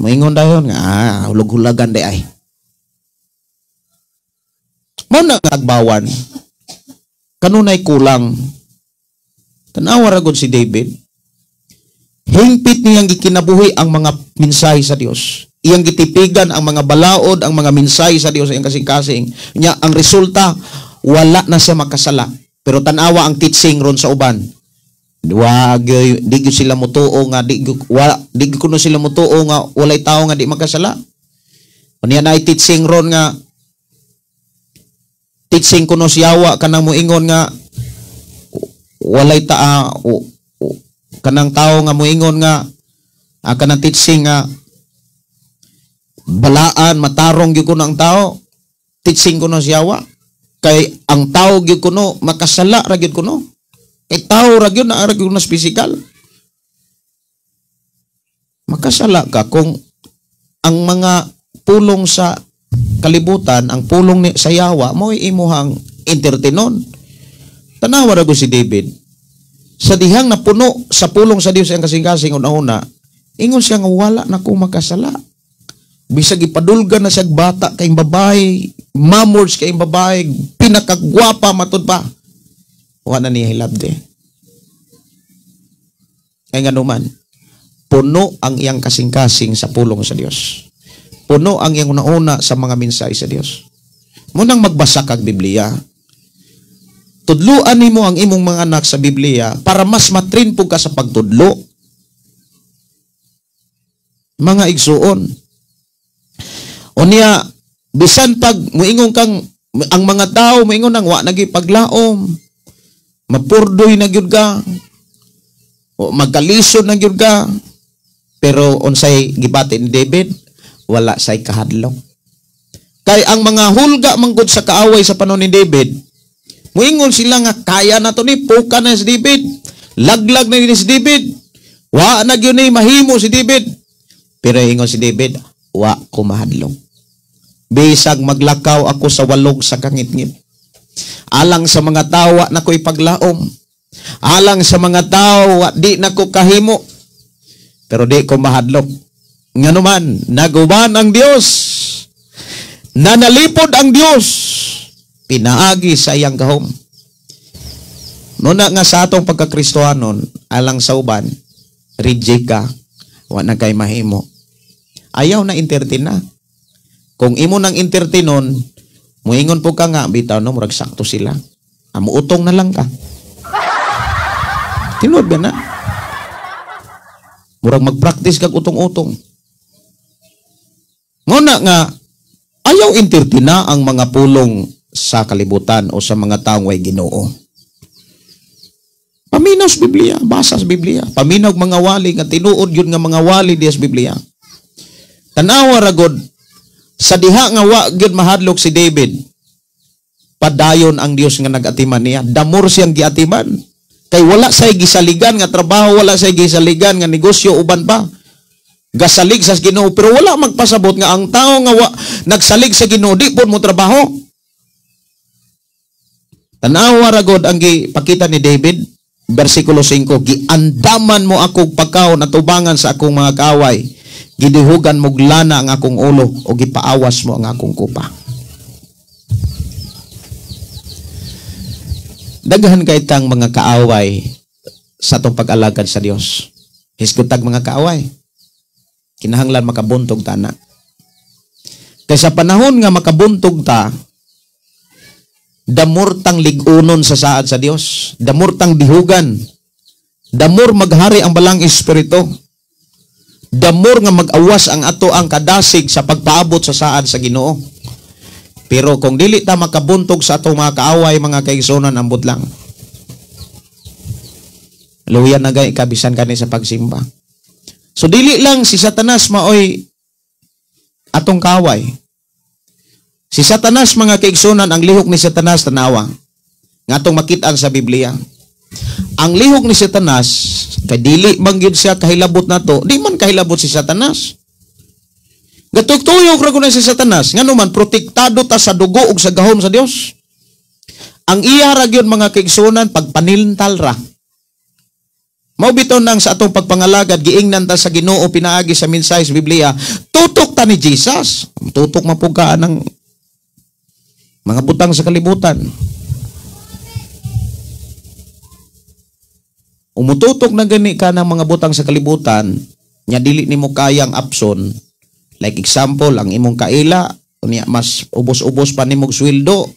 [SPEAKER 2] Moingon dayon, hulog-hulagan day ay. Mo na agbawan, kanunay kulang. Tanawa ra gud si David. Hingpit niyang gikinabuhi ang mga mensahe sa Dios. Iyang gitipigan ang mga balaod, ang mga mensahe sa Dios, iyang kasing-kasing. Nya ang resulta, wala na siya makasala. Pero tanawa ang teaching ron sa uban. Di gyud sila mutuo nga di kuno sila mutuo nga walay tao nga di makasala. Unya na teaching ron nga teaching kuno siyawa kanang moingon nga walay kanang tao nga moingon nga kanang teaching nga balaan matarong gyud kuno ang tao, teaching kuno siyawa. Kay ang tao gyud kuno makasala ra gyud kuno. Kay tao ra gyud na ra gyud na physical. Makasala ka kung ang mga pulong sa kalibutan, ang pulong sa yawa mo imuhang entertainon. Tanawa ra gyud si David. Sa dihang napuno sa pulong sa Dios ang kasing-kasing una-una, ingon siya nga wala na ko makasala. Bisag ipadulgan na siya bata kay babae, mamors kay babae, pinakagwapa matud pa. Wala na niya hilabde. Kaya nga naman, puno ang iyang kasing-kasing sa pulong sa Dios. Puno ang iyang una-una sa mga mensahe sa Dios. Munang magbasa kag Biblia. Tudluan nimo ang imong mga anak sa Biblia para mas matrin po ka sa pagtudlo. Mga igsuon. Unya, bisan pag muingon kang, ang mga tao muingon nang wa nagi paglaom, mapurdoy na gyud ka, o magkalisod na gyud ka, Pero unsay gibati ni David, wala say kahadlok. Kay ang mga hulga manggod sa kaaway sa panahon ni David, muingon sila nga kaya na to ni, puka na si David, laglag na ni si David, wa na gyud ni mahimo si David. Pero ingon si David, wa ko mahadlok. Bisag maglakaw ako sa walog sa kangit-ngit. Alang sa mga tawa na ko'y paglaom. Alang sa mga tawa, di na ko kahimo. Pero di ko mahadlok. Nga naman, naguban ang Diyos. Nanalipod ang Diyos. Pinaagi sa iyang gahom. Muna nga sa atong pagkakristohanon, alang sa uban, reject ka, wala na kay mahimo. Ayaw na entertain na. Kung imo nang entertainon, muingon po ka nga, bitaw no, murag sakto sila. Amuutong na lang ka. Tinuod ba na? Murag mag-practice kag utong-utong. Nguna nga, ayaw entertain na ang mga pulong sa kalibutan o sa mga taong way Ginoo. Paminaw sa Biblia, basa sa Biblia. Paminaw mga wali, nga tinuod yun nga mga wali di sa Biblia. Tanawa ragod, sa diha nga wa gyud mahadlok si David, padayon ang Dios nga nagatiman niya. Damor siyang giatiman. Kay wala say gisaligan nga trabaho, wala say gisaligan nga negosyo uban pa. Gasalig sa Ginoo, pero wala magpasabot nga ang tao nga nagsalig sa Ginoo di pud mo trabaho. Tanawa ragod ang gipakita ni David, versikulo 5, giandaman mo ako pagkaon at tubangan sa akong mga kaaway. Gidihugan mo lana ang akong ulo o gipaawas mo ang akong kupa. Daghan kay tang mga kaaway sa atong pag-alagad sa Dios. Hisgutag mga kaaway. Kinahanglan makabuntog ta na. Kay sa panahon nga makabuntog ta, damor tang ligunon sa saad sa Dios, damor tang dihugan, damor maghari ang balang espiritu. Damor nga mag-awas ang ato ang kadasig sa pagpaabot sa saad sa Ginoo. Pero kung dili ta makabuntog sa atong mga kaaway, mga kaigsunan, ambot lang. Luyan na gay kabisan kani sa pagsimba. So dili lang si Satanas maoy atong kaaway. Si Satanas, mga kaigsunan, ang lihok ni Satanas tanawa nga atong makitaan sa Biblia. Ang lihok ni Satanas, kay dili man gyud siya kahilabot nato, di man kahilabot si Satanas. Gatuyok ra kuno si Satanas, ngano man protektado ta sa dugo ug sa gahom sa Dios. Ang iya ra gyud mga kaigsunan pagpanintal ra. Mao bitaw nang sa atong pagpangalagad giingnan ta sa Ginoo pinaagi sa mensahe sa Biblia, tutok ta ni Jesus. Tutok mapugaan ng mga butang sa kalibutan. Umututok na gani ka ng mga butang sa kalibutan, nya dili nimo kayang abson. Like example, ang imong kaila, unya mas ubos-ubos pa nimog sweldo.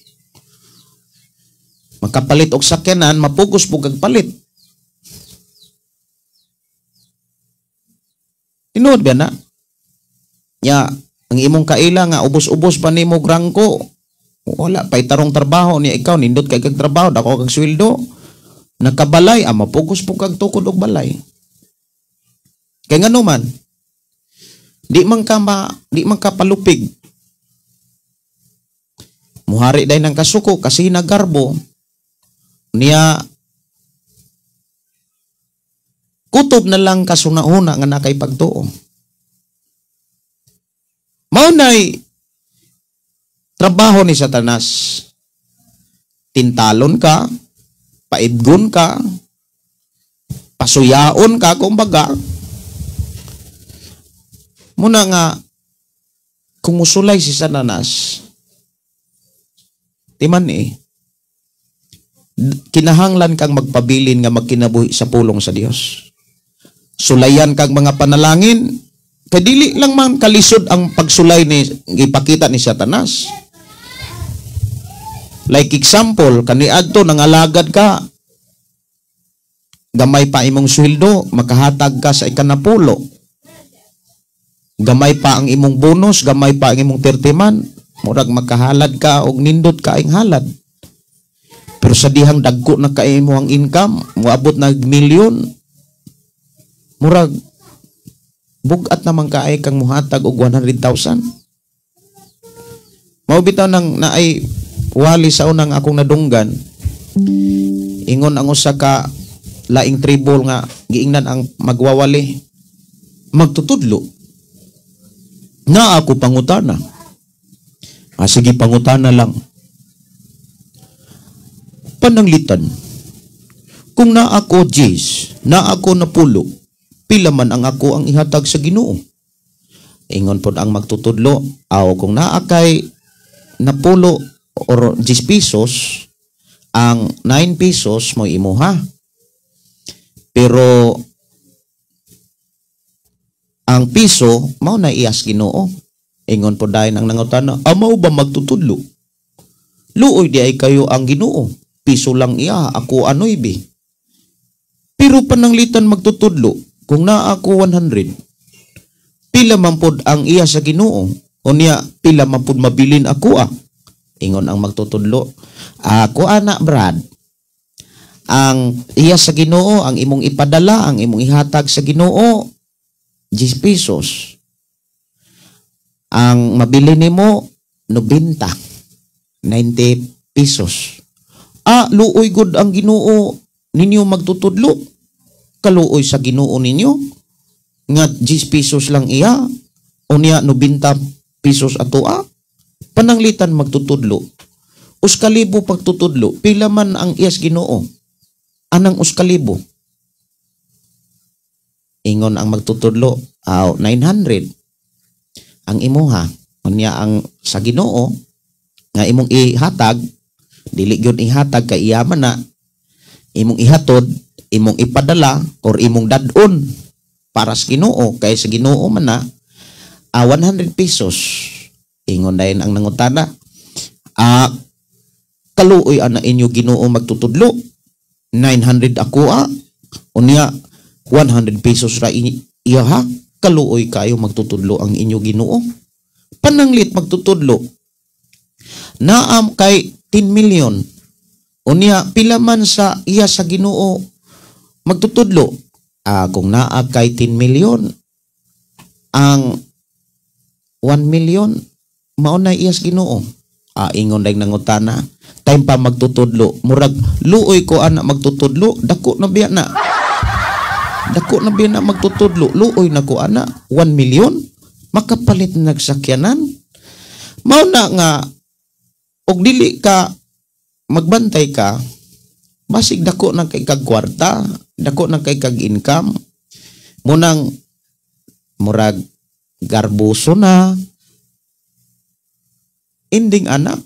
[SPEAKER 2] Makapalit og sakyanan, mapugos po kag palit. Tinuod ba na? Nya, ang imong kaila nga ubos-ubos pa nimog rangko. Wala pay tarong trabaho niya ikaw, nindot kay kag trabaho, dako kag sweldo. Nakabalay, mapugos po kag tukod og balay. Kay ngano man, di man ka palupig. Muhari day ng kasuko kasi nagarbo niya kutob na lang kasunahuna nga nakay pagtuo. Mao nay trabaho ni Satanas. Tintalon ka, paibgon ka, pasuyaon ka, kumbaga. Muna nga, kung musulay si Satanas, timan kinahanglan kang magpabilin nga magkinabuhi sa pulong sa Dios. Sulayan kang mga panalangin, kadili lang man kalisod ang pagsulay ni ipakita ni Satanas. Like example, kaniadto nangalagad ka, gamay pa imong sweldo, makahatag ka sa ikanapulo. Gamay pa ang imong bonus, gamay pa ang imong 30 man, murag makahalad ka og nindot ka ing halad. Pero sa dihang dagko na kaimo ang income, moabot na milyon, murag bugat naman kaay kang muhatag og 100,000. Mao bitaw nang naay wali sa unang akong nadunggan. Ingon ang usa ka laing tribal nga giingnan ang magwawali magtutudlo. Na ako pangutana. Sige pangutana lang. Pananglitan. Kung na ako Jis, na ako napulo, pila man ang ako ang ihatag sa Ginoo. Ingon pod ang magtutudlo, kung naa kay napulo or 10 pesos, ang 9 pesos mo imuha. Pero ang piso mao na iyas Ginoo. Ingon po dayon ang nangutana, mao ba magtutudlo? Luoy di ay kayo ang Ginoo. Piso lang iya, ako anoy bi. Pero pananglitan magtutudlo, kung naa ako 100, pila man pod ang iya sa Ginoo. Unya pila man pod mabilin ako Ingon ang magtutudlo, ako anak Brad, ang iya sa Ginoo, ang imong ipadala, ang imong ihatag sa Ginoo, 10 pesos. Ang mabili nimo 90 pesos. Luoy gud ang Ginoo ninyo magtutudlo. Kaluoy sa Ginoo ninyo nga 10 pesos lang iya, unya 90 pesos ato Pananglitan magtutudlo. Uskalibo pagtutudlo, pila man ang iyas Ginoo? Anang uskalibo? Ingon ang magtutudlo, 900 ang imuha. Unya ang sa Ginoo nga imong ihatag, dili gyud ihatag kay iyaman na, imong ihatod, imong ipadala or imong dadon para sa Ginoo, kay sa Ginoo man na 100 pesos. Ingon dayon ang nangutana, kaluoy ana inyo Ginoo magtutudlo, 900 ako unya 100 pesos ra iya kaluoy kayo magtutudlo ang inyo Ginoo. Pananglit magtutudlo, naam kay 10 million, unya pila man sa iya sa Ginoo magtutudlo. Kung naa kay 10 million, ang 1 million mauna iyas Ginoo. Ingon dayong nangutana, time pa magtutudlo, murag luoy ko ana magtutudlo, dako na biya na. Dako na biya na magtutudlo, luoy na ko ana 1 million, makapalit na nagsakyanan. Mauna nga og dili ka magbantay ka, basig dako na kay kag kwarta, dako na kay kag income. Munang murag garbuso na, ending anak,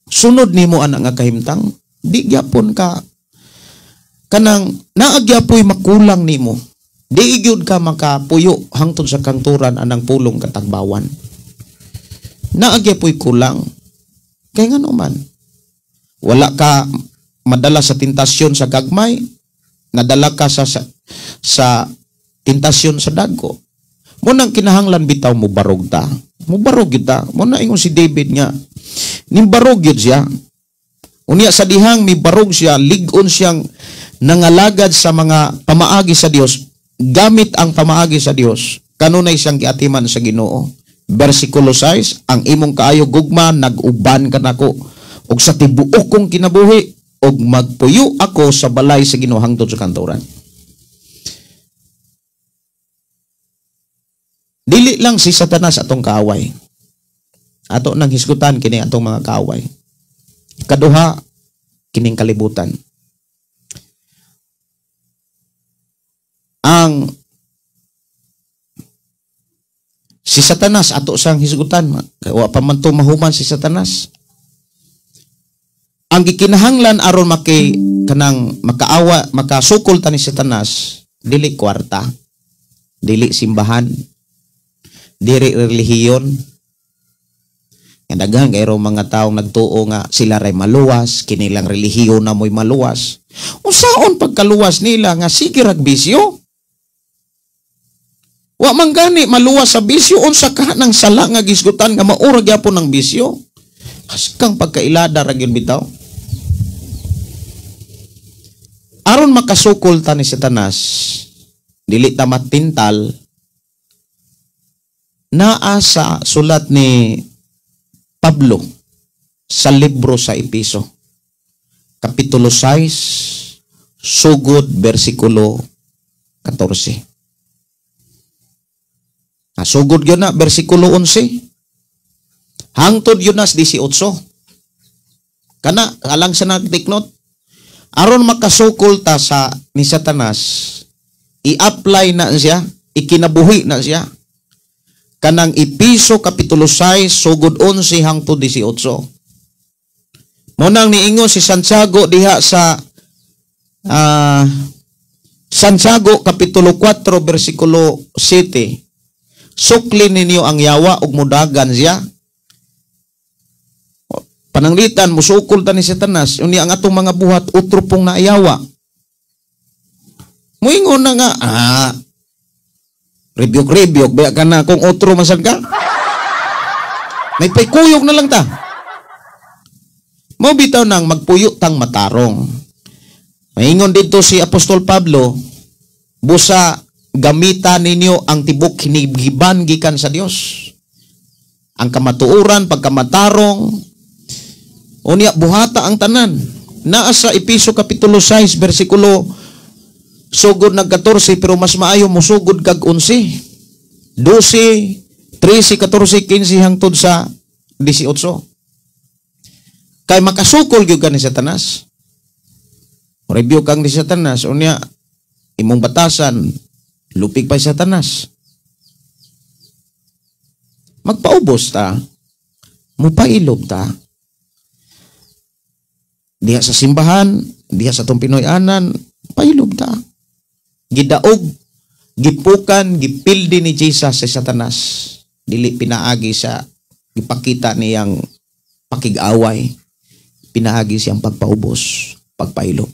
[SPEAKER 2] sunod nimo anak nga kahimtang, di gyapon ka kanang naagyapoy makulang nimo, di gyud ka makapuyo hangtod sa kanturan anang pulong katagbawan. Naagyapoy kulang kay ngano man wala ka madala sa tentasyon sa gagmay, nadala ka sa tentasyon sa dagko. Munang kinahanglan bitaw mo barog ta. Mubarog kita. Muna ingon si David nga, nimbarog yun siya. Unya sa dihang mi barog siya, ligon siyang nangalagad sa mga pamaagi sa Dios, gamit ang pamaagi sa Dios, kanunay siyang giatiman sa Ginoo. Versikulo 6, ang imong kaayo gugma, nag-uban ka nako, og sa tibuok kong kinabuhi, og magpuyo ako sa balay sa Ginoo hangtod sa kanturan. Dili lang si Satanas atong kaaway. Ato nang hisgutan kini atong mga kaaway. Kaduha, kining kalibutan. Ang si Satanas ato sang hisgutan, wa pa man to mahuman si Satanas. Ang gikinahanglan aron kanang makaawa, makasukol ta ni Satanas, dili kwarta, dili simbahan, diri relihiyon. Daghan kayro mga taong nagtuo nga sila ray maluwas, kinilang relihiyon na mo'y maluwas. Unsaon pagkaluwas nila nga sige rag bisyo? Wa man gani maluwas sa bisyo, unsa ka nang sala nga gisgutan nga maura gyapon ng bisyo? Haskang pagkailada ra gyud bitaw. Aron makasukol ta ni Satanas, dili ta matintal, naa sa sulat ni Pablo sa libro sa Episo, Kapitulo 6, sugod versikulo 14. Sugod yun na, versikulo 11. Hangtod yun na 18. Kana, alang sa nagtiknot. Aron makasukol ta sa ni Satanas, i-apply na siya, ikinabuhi na siya. Kanang Episo Kapitulo 6, sugod 11 hangtod 18. Munang niingon si Santiago diha sa Santiago Kapitulo 4, versikulo 7. Sukli ninyo ang yawa ug mudagan siya. Pananglitan musukol ta ni Satanas, uni ang atong mga buhat utro pong naayawa. Muingon na nga, rebuke baya ka na kung utro masad ka. May paykuyog na lang ta. Mo bitaw nang magpuyo tang matarong. Maingon dito si Apostol Pablo, busa gamitan ninyo ang tibok hinigiban gikan sa Dios. Ang kamatuoran, pagkamatarong, unya buhata ang tanan. Naa sa Episo Kapitulo 6, versikulo sugod nag 14, pero mas maayo mo sugod kag 11. 12, 13, 14, 15 hangtod sa 18. Kay makasukol gyud ka ni Satanas. Review kang ni Satanas, unya imong batasan, lupig pa Satanas. Magpaubos ta, mupailob ta. Diha sa simbahan, diha sa tong Pinoy-anan, pailob ta. Gidaog, gipukan, gipildi ni Jesus sa Satanas. Dili pinaagi sa ipakita niyang pakig-away. Pinaagi siyang pagpaubos, pagpailob.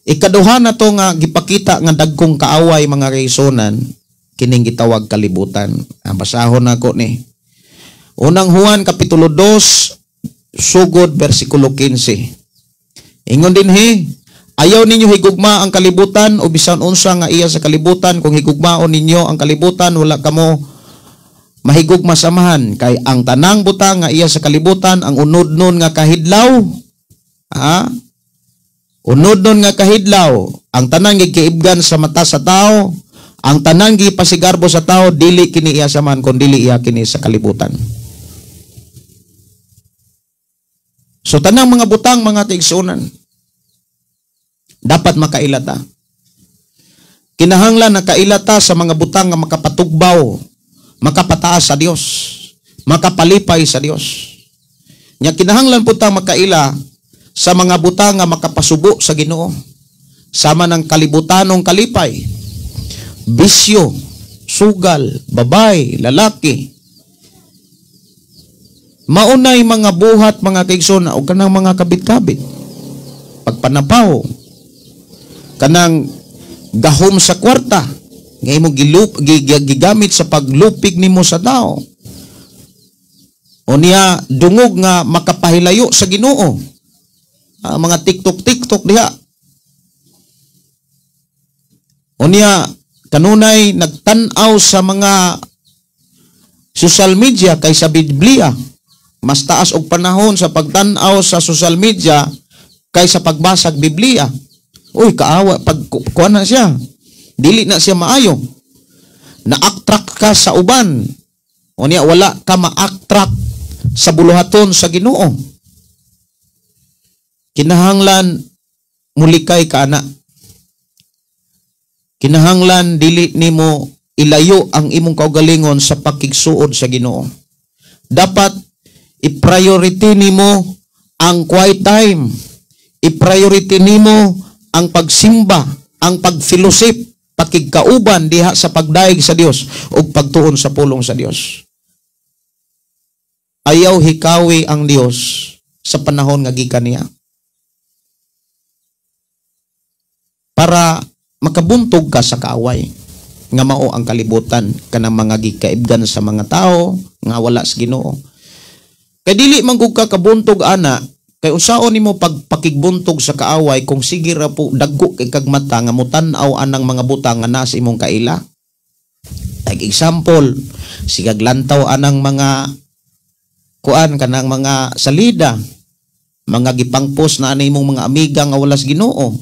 [SPEAKER 2] Ikaduha na to nga gipakita nga dagkong kaaway mga kaisonan, kining gitawag kalibutan. Basahon nako ni. Unang Juan Kapitulo 2, sugod versikulo 15. Ingon din ayaw ninyo higugma ang kalibutan o bisan unsa nga iya sa kalibutan. Kung higugmaon ninyo ang kalibutan, wala kamo mahigugma samahan. Kay ang tanang butang nga iya sa kalibutan, ang unod nun nga kahidlaw, unod nun nga kahidlaw, ang tanang gikiibgan sa mata sa tao, ang tanang gipasigarbo sa tao, dili kini iya samahan, kung dili iya kini sa kalibutan. So tanang mga butang, mga kaigsunan, dapat makailata. Kinahanglan na kailata sa mga butang nga makapatugbaw, makapataas sa Dios, makapalipay sa Dios. Nya kinahanglan po ta makaila sa mga butang nga makapasubo sa Ginoo, sama ng kalibutanong kalipay, bisyo, sugal, babay, lalaki. Maunay mga buhat, mga kaigsoon, o kanang mga kabit-kabit, pagpanapaw, kanang gahom sa kwarta, ngay mo gigamit sa paglupig nimo sa tao, o niya dungog nga makapahilayo sa Ginoo. Mga TikTok diha. O niya kanunay nagtanaw sa mga social media kaysa Biblia. Mas taas og panahon sa pagtanaw sa social media kaysa pagbasag Biblia. Uy, kaawa pag kuan na siya. Dili na siya maayo. Na-attract ka sa uban. O niya wala ka ma-attract sa buluhaton sa Ginoo. Kinahanglan mulikay ka ana. Kinahanglan dili nimo ilayo ang imong kaugalingon sa pakigsuod sa Ginoo. Dapat i-priority nimo ang quiet time. I-priority nimo ang pagsimba, ang pagfellowship, pakigkauban diha sa pagdaig sa Dios ug pagtuon sa pulong sa Dios. Ayaw hikawi ang Dios sa panahon nga gikan niya. Para makabuntog ka sa kaaway nga mao ang kalibutan kanang mga gikaibgan sa mga tao nga wala sa Ginoo. Kay dili man gud ka kabuntog ana, kay unsaon nimo pagpakigbuntog sa kaaway kung sige ra po dagko kay kag mata nga mutan-aw anang mga butang nga naa sa imong kaila. Like example, sigaglantaw anang mga kuan kanang mga salida, mga gipangpos na anay mong mga amiga nga walas Ginoo.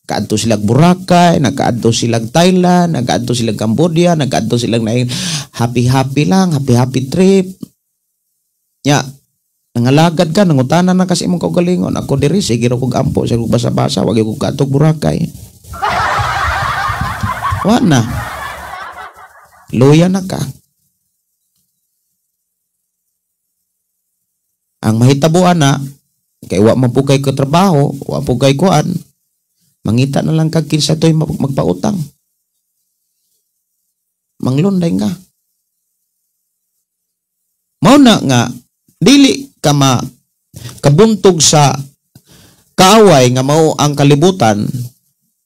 [SPEAKER 2] Kaadto silang Boracay, nagkaadto silang Thailand, nagkaadto silang Cambodia, nagkaadto silang na happy lang, happy trip. Ya, nangalagad ka, nangutanan na kasi imong kaugalingon. Ako diri, sige ro kog ampo, sige kog basa-basa, wag kog kaadtog Boracay. Wa na. Luya na ka. Ang mahitabuan na, kay wa man po kay ko trabaho, wa po kay kuan, mangita na lang kag kinsa toy magpautang. Manglunday nga. Mao na nga dili ka kabuntog sa kaaway nga mao ang kalibutan,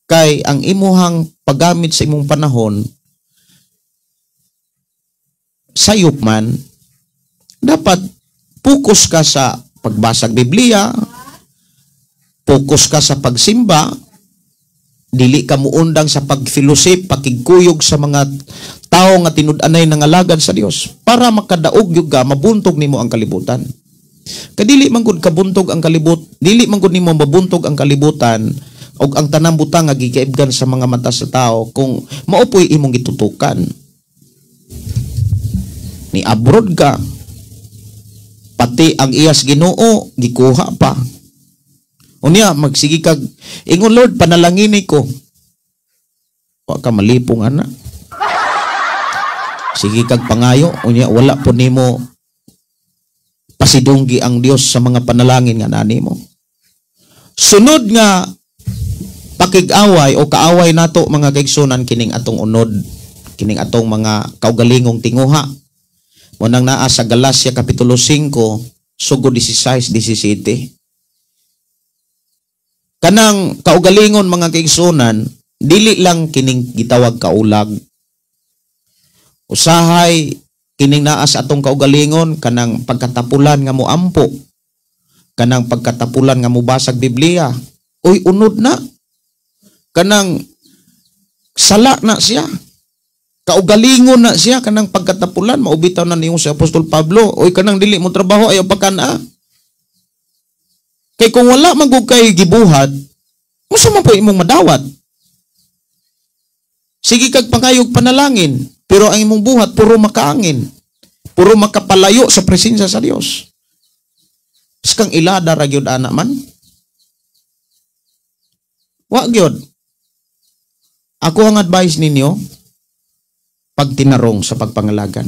[SPEAKER 2] kay ang imuhang paggamit sa imong panahon sayop man, dapat focus ka sa pagbasag Biblia, focus ka sa pagsimba, dili ka muundang sa pagfilosip, pakigkuyog sa mga tao nga tinud-anay nangalagad sa Dios para makadaog gyud ka, mabuntog nimo ang kalibutan. Kadili man gud kabuntog ang dili man gud nimo mabuntog ang kalibutan og ang tanang butang nga gigaibgan sa mga mata sa tao kung maupoy imong gitutukan. Ni abroad ka, pati ang iyas Ginoo gikuha pa. Unya magsigi kag ingon, Lord, panalangini ko. Wa ka malipong ana. Sige kag pangayo, unya wala po nimo pasidunggi ang Dios sa mga panalangin nga nani mo. Sunod nga pakig-away o kaaway nato mga kaigsunan kining atong unod, kining atong mga kaugalingong tinguha. Munang naa sa Galacia Kapitulo 5, sugo 16-17. Kanang kaugalingon mga kaigsunan, dili lang kining gitawag kaulag. Usahay kining naa sa atong kaugalingon, kanang pagkatapulan nga mo ampo, kanang pagkatapulan nga mo basag Biblia. Uy, unod na. Kanang sala na siya. Kaugalingon na siya, kanang pagkatapulan, maubitaw na niyo si Apostol Pablo. Uy, kanang dili mo trabaho, ayaw pa kana. Kay kung wala magug kay gibuhat, unsa man po imong madawat? Sige kag pangayog panalangin, pero ang imong buhat puro makaangin, puro makapalayo sa presensya sa Dios. Kang ilada ra gyud ana man. Wa gyud. Ako ang advice ninyo, pag tinarong sa pagpangalagan,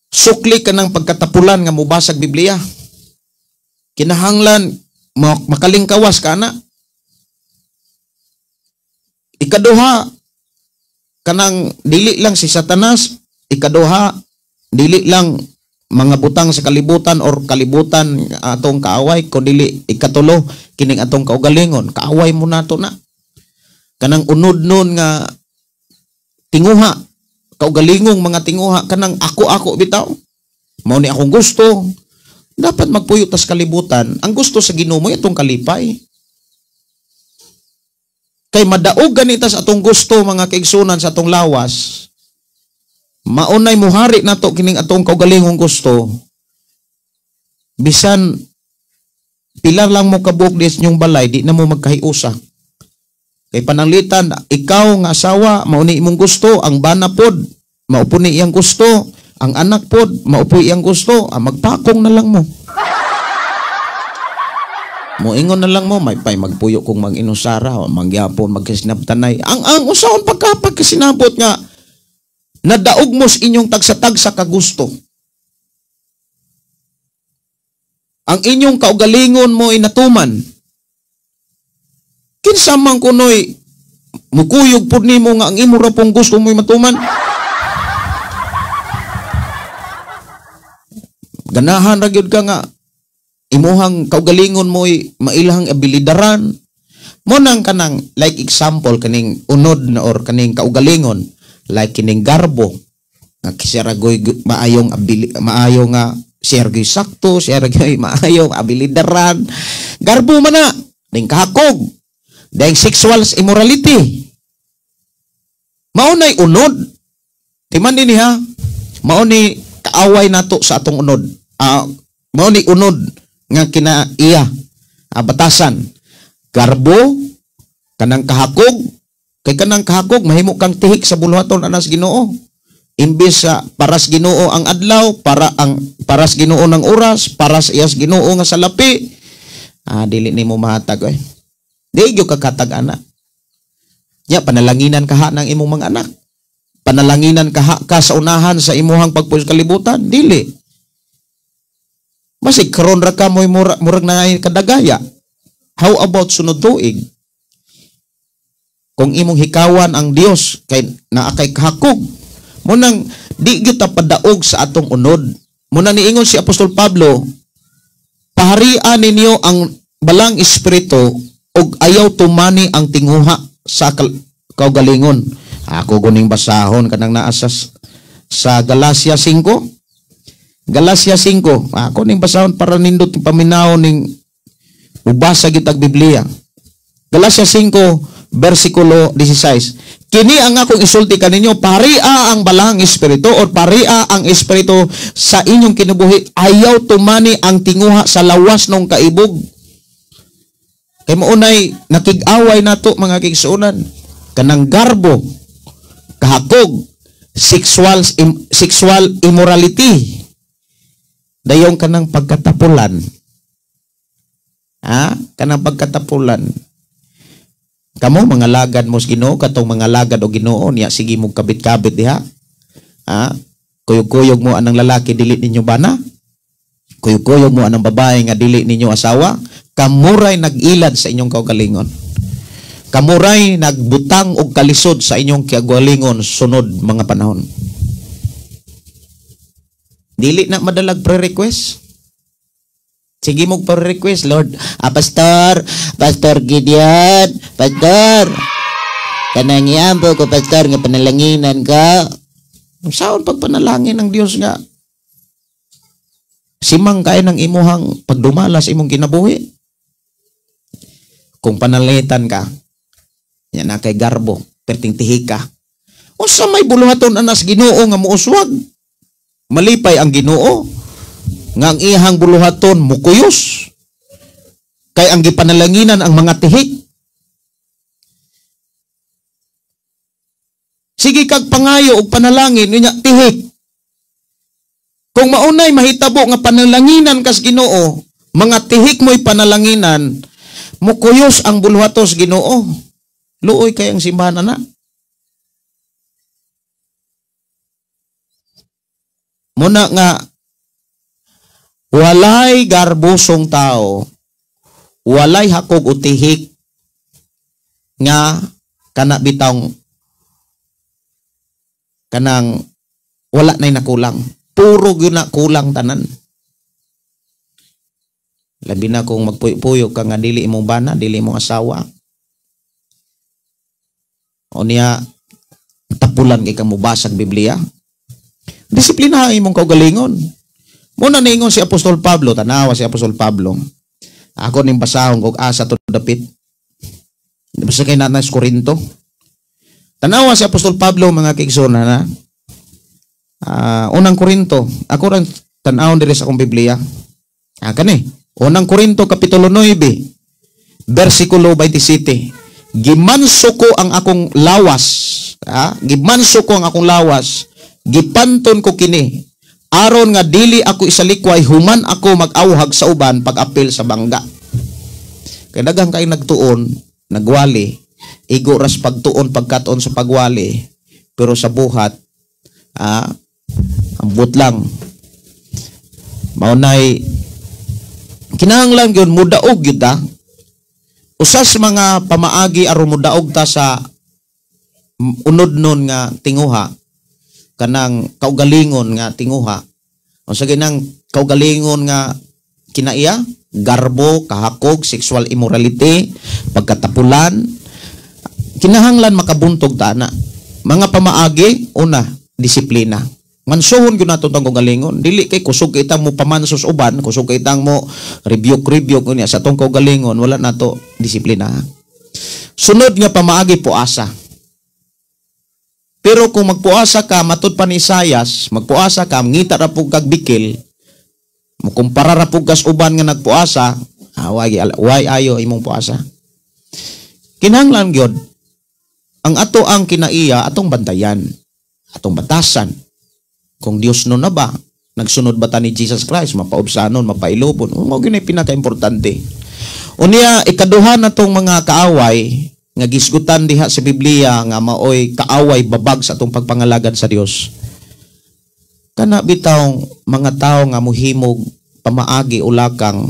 [SPEAKER 2] sukli ka ng pagkatapulan nga mubasag Biblia. Kinahanglan makalingkawas ka na. Ikaduha, kanang dili lang si Satanas. Ikaduha, dili lang mga butang sa kalibutan or kalibutan atong kaaway, kundi ikatulo kining atong kaugalingon. Kaaway mo nato na. Kanang unod nun nga tinguha, kaugalingong mga tinguha, kanang ako bitaw. Mao ni akong gusto. Dapat magpuyo tas kalibutan. Ang gusto sa Ginoo mo itong kalipay. Kay madaog ganitas atong gusto mga kaigsunan sa atong lawas. Maunay muhari nato kining atong kaugalingong gusto. Bisan pilar lang mo kabuok dis nyong balay, di na mo magkahiusa. Kay pananglitan, ikaw nga asawa, mauni imong gusto, ang bana pod, maupuni iyang gusto, ang anak pod, maupuy iyang gusto, magpakong na lang mo. Moingon na lang mo, may pay magpuyo kung mag-inusara, o mangyapon, magkasinabtanay. Ang usahon pagkasinabot nga, nadaog mo sa inyong tagsa-tagsa kagusto. Ang inyong kaugalingon mo inatuman. Kinsa man kunoy mukuyog pud nimo nga ang imo ra pong gusto mo matuman. Ganahan ra gyud ka nga imuhang kaugalingon mo mailahang abilidaran. Mo nang kanang like example kaning unod na or kaning kaugalingon like kining garbo nga kisaragoy maayo nga sergoy sakto, sergoy maayo abilidaran. Garbo man na ning kahakog. Dahil sexual immorality. Maunay unod. Timan din ha, mao ni kaaway nato sa atong unod. Mao ni unod nga kinaiya, batasan. Garbo, kanang kahakog, kay kanang kahakog, mahimo kang tihik sa buluhaton anas Ginoo. Imbis sa paras Ginoo ang adlaw, paras Ginoo ng oras, paras iyas Ginoo nga salapi. Dili nimo mahatag oy. Di gyud kakatag ana. Nya panalanginan kaha ng imong mga anak. Panalanginan kaha ka sa unahan sa imuhang pagpuyo sa kalibutan, dili. Basig karon ra ka moy murag na kadagaya. How about sunod tuig? Kung imong hikawan ang Dios kay naa kay kahakog, munang di gyud ta padaog sa atong unod. Muna niingon si Apostol Pablo, paharian ninyo ang balang espiritu ug ayaw tumani ang tinguha sa kaugalingon. Ako guning basahon kanang naa sa Galacia 5. Galacia 5. Ako ning basahon para nindot paminaw ning ubasa gitag Biblia. Galacia 5 versikulo 16. Kini ang akong isulti kaninyo, paria ang balang espiritu o paria ang espiritu sa inyong kinabuhi, ayaw tumani ang tinguha sa lawas ng kaibog. Kay maunay nakig-away nato mga kigsuunan, kanang garbo, kahakog, sexual immorality, dayong kanang pagkatapulan. Kanang pagkatapulan. Kamo mga lagad mo sa Ginoo, katong mga lagad o Ginoo niya, sige mo kabit-kabit diha. Kuyog-kuyog mo anang lalaki, dili ninyo bana. Kuyog-kuyog mo anang babae nga dili ninyo asawa. Kamuray nag-ilad sa inyong kaugalingon. Kamuray nagbutang og kalisod sa inyong kaugalingon sunod mga panahon. Dili na madalag pre-request. Sige mo pa-request, Lord. Pastor Gideon, Pastor. Kanang iyampo ko, Pastor, nga panalanginan ka. Saan pagpanalangin ng Diyos nga? Simang kayo ng imuhang pagdumalas imong kinabuhi. Kung panalitan ka, yan na kay garbo, perting tihi ka. O sa may buluhaton anas Ginoo nga muuswag. Malipay ang Ginoo. Nga ang ihang buluhaton mukuyos. Kay ang gipanalanginan ang mga tihik. Sige kag pangayo og panalangin niya tihik. Kung maunay mahitabo nga panalanginan kas Ginoo, mga tihik mo'y panalanginan, mukuyos ang buluhatos Ginoo. Luoy kay ang simbahan na. Muna nga walay garbusong tao, walay hakog utihik nga kana bitang kanang wala nay nakulang. Puro gyud na kulang tanan. Labi na kung magpuyo-puyo ka nga dili imong bana, dili imong asawa. O niya tapulan kay kang mubasag Biblia. Disiplina imong kaugalingon. Muna ningon si Apostol Pablo, tanawa si Apostol Pablo. Ako ning basahon kog asa to dapit. Basta kay nanas Korinto. Tanawa si Apostol Pablo mga kigsoon na. Unang Korinto, ako ran tan-awon diri sa akong Biblia. Kani, unang Korinto kapitulo 9, versikulo 27. Gimanso ko ang akong lawas, gimanso ko ang akong lawas, gipanton ko kini. Aron nga dili ako isalikway, human ako mag-awhag sa uban pag-apil sa bangga. Kaya daghang kay nagtuon, nagwali, igo ras pagtuon pagkatuon sa pagwali, pero sa buhat, ambot lang. Maunay, kinahanglan yun, mudaog yun ta. Usas mga pamaagi aron mudaog ta sa unod nun nga tinguha, kanang kaugalingon nga tinguha. O sa ginang kaugalingon nga kinaiya, garbo, kahakog, sexual immorality, pagkatapulan, kinahanglan makabuntog ta na. Mga pamaagi, una, disiplina. Mansuhon gyud nato tong kaugalingon. Dili kay kusog kita mo pamansos uban, kusog kita mo rebuke unya sa tong kaugalingon, wala nato disiplina. Sunod nga pamaagi puasa. Pero kung magpuasa ka, matud pa ni Isayas, magpuasa ka, ngita ra pug kag bikil, mukumpara ra pug kas uban nga nagpuasa, way ayo imong puasa. Kinahanglan gyud ang ato ang kinaiya atong bantayan, atong batasan. Kung Dios no na ba, nagsunod ba ta ni Jesus Christ, mapaubsanon, mapailubon, mao gyud pinaka-importante. Unya ikaduha natong mga kaaway nga gisgutan diha sa Biblia nga maoy kaaway babag sa atong pagpangalagad sa Dios. Kana bitaw mga tao nga muhimog pamaagi ulakang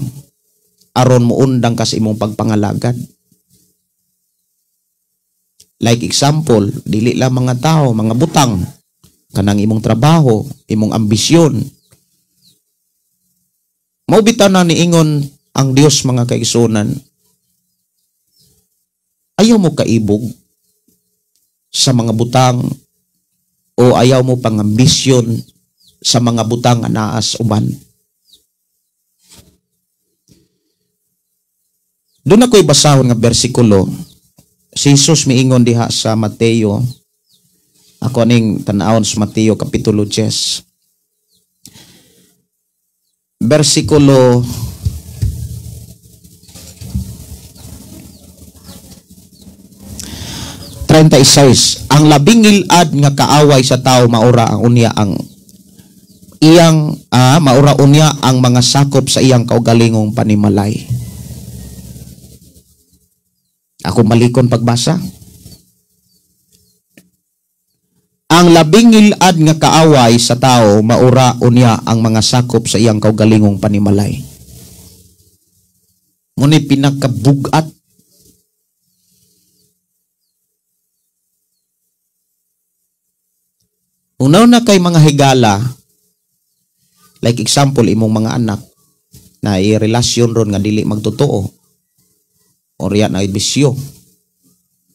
[SPEAKER 2] aron muundang ka sa imong pagpangalagad. Like example, dili lang mga tao, mga butang, kanang imong trabaho, imong ambisyon. Mao bitaw na niingon ang Dios mga kaigsunan. Ayaw mo kaibog sa mga butang o ayaw mo pang ambisyon sa mga butang nga naas uban. Doon ako'y basahon nga bersikulo. Si Jesus miingon diha sa Mateo. Ako aning tanawon sa Mateo kapitulo 10. Bersikulo 36. Ang labing ilad nga kaaway sa tao maura ang unya ang iyang maura unya ang mga sakop sa iyang kaugalingong panimalay. Ako malikon pagbasa. Ang labing ilad nga kaaway sa tao maura unya ang mga sakop sa iyang kaugalingong panimalay. Ngunit pinakabugat unaw na kay mga higala, like example, imong mga anak, na i-relasyon ron nga dili magtotoo, o riyan ay bisyo,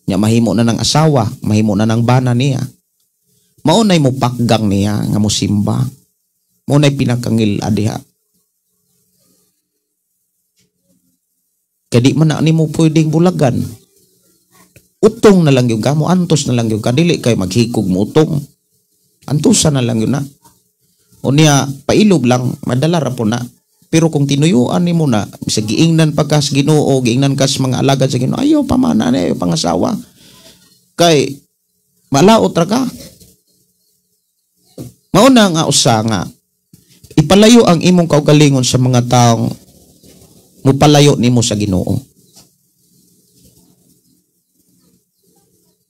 [SPEAKER 2] nya mahimo na ng asawa, mahimo na ng bana niya, maunay mo pakgang niya, nga mo simba, maunay pinakangil adiha. Kaya di man na mo pwedeng bulagan, utong na lang yung ka, mo antos na lang yung ka, dili kay maghikog mo utong, antusa na lang yun na. O niya, pailog lang, madala ra po na. Pero kung tinuyuan ni mo na, sa giingnan pagkas Ginoo, giingnan kas mga alagad sa Ginoo, ayaw pamana na, ayaw pangasawa. Kay, malaot ra ka. Mauna nga usa nga, ipalayo ang imong kaugalingon sa mga taong mupalayo nimo sa Ginoo.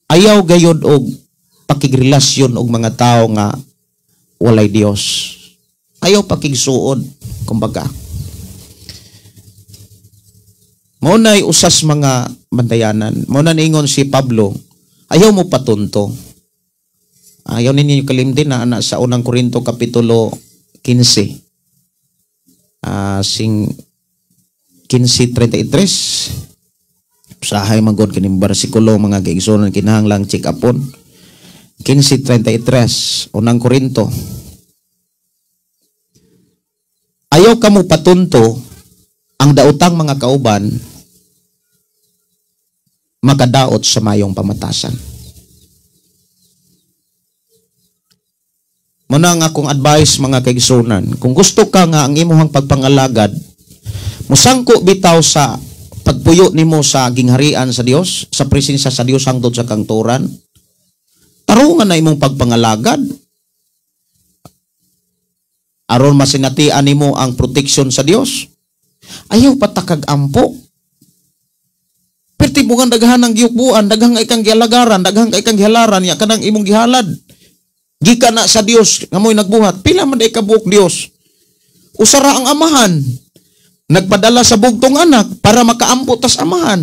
[SPEAKER 2] Ayaw gayod og pakigrelasyon og mga tao nga walay Dios. Ayaw pakigsuod, kumbaga. Maunay usas mga bantayanan. Mauna niingon si Pablo, ayaw mo patunto. Ayaw ninyo kalimdin na ana sa unang Korinto kapitulo 15. 15:33. Usahay magod kining bersikulo mga kaigsunan kinahanglang check upon. 15:33, unang Korinto. Ayaw ka mo patunto ang daotang mga kauban makadaot sa mayong pamatasan. Muna nga akong advice mga kaigsunan, kung gusto ka nga ang imuhang pagpangalagad, musangko bitaw sa pagpuyo nimo sa gingharian sa Dios, sa presensya sa Dios hangtod sa kangturan, tarungan na imong pagpangalagad. Aron masinatian nimo ang proteksyon sa Dios. Ayaw patakag ampo. Perti bukan daghan ng giyukbuan, daghang ikang gialagaran, daghang ikang gihalaran, ya kanang imong gihalad. Gika na sa Dios nga mo'y nagbuhat. Pila man day kabuok Dios. Usara ang amahan. Nagpadala sa bugtong anak para makaampo tas amahan.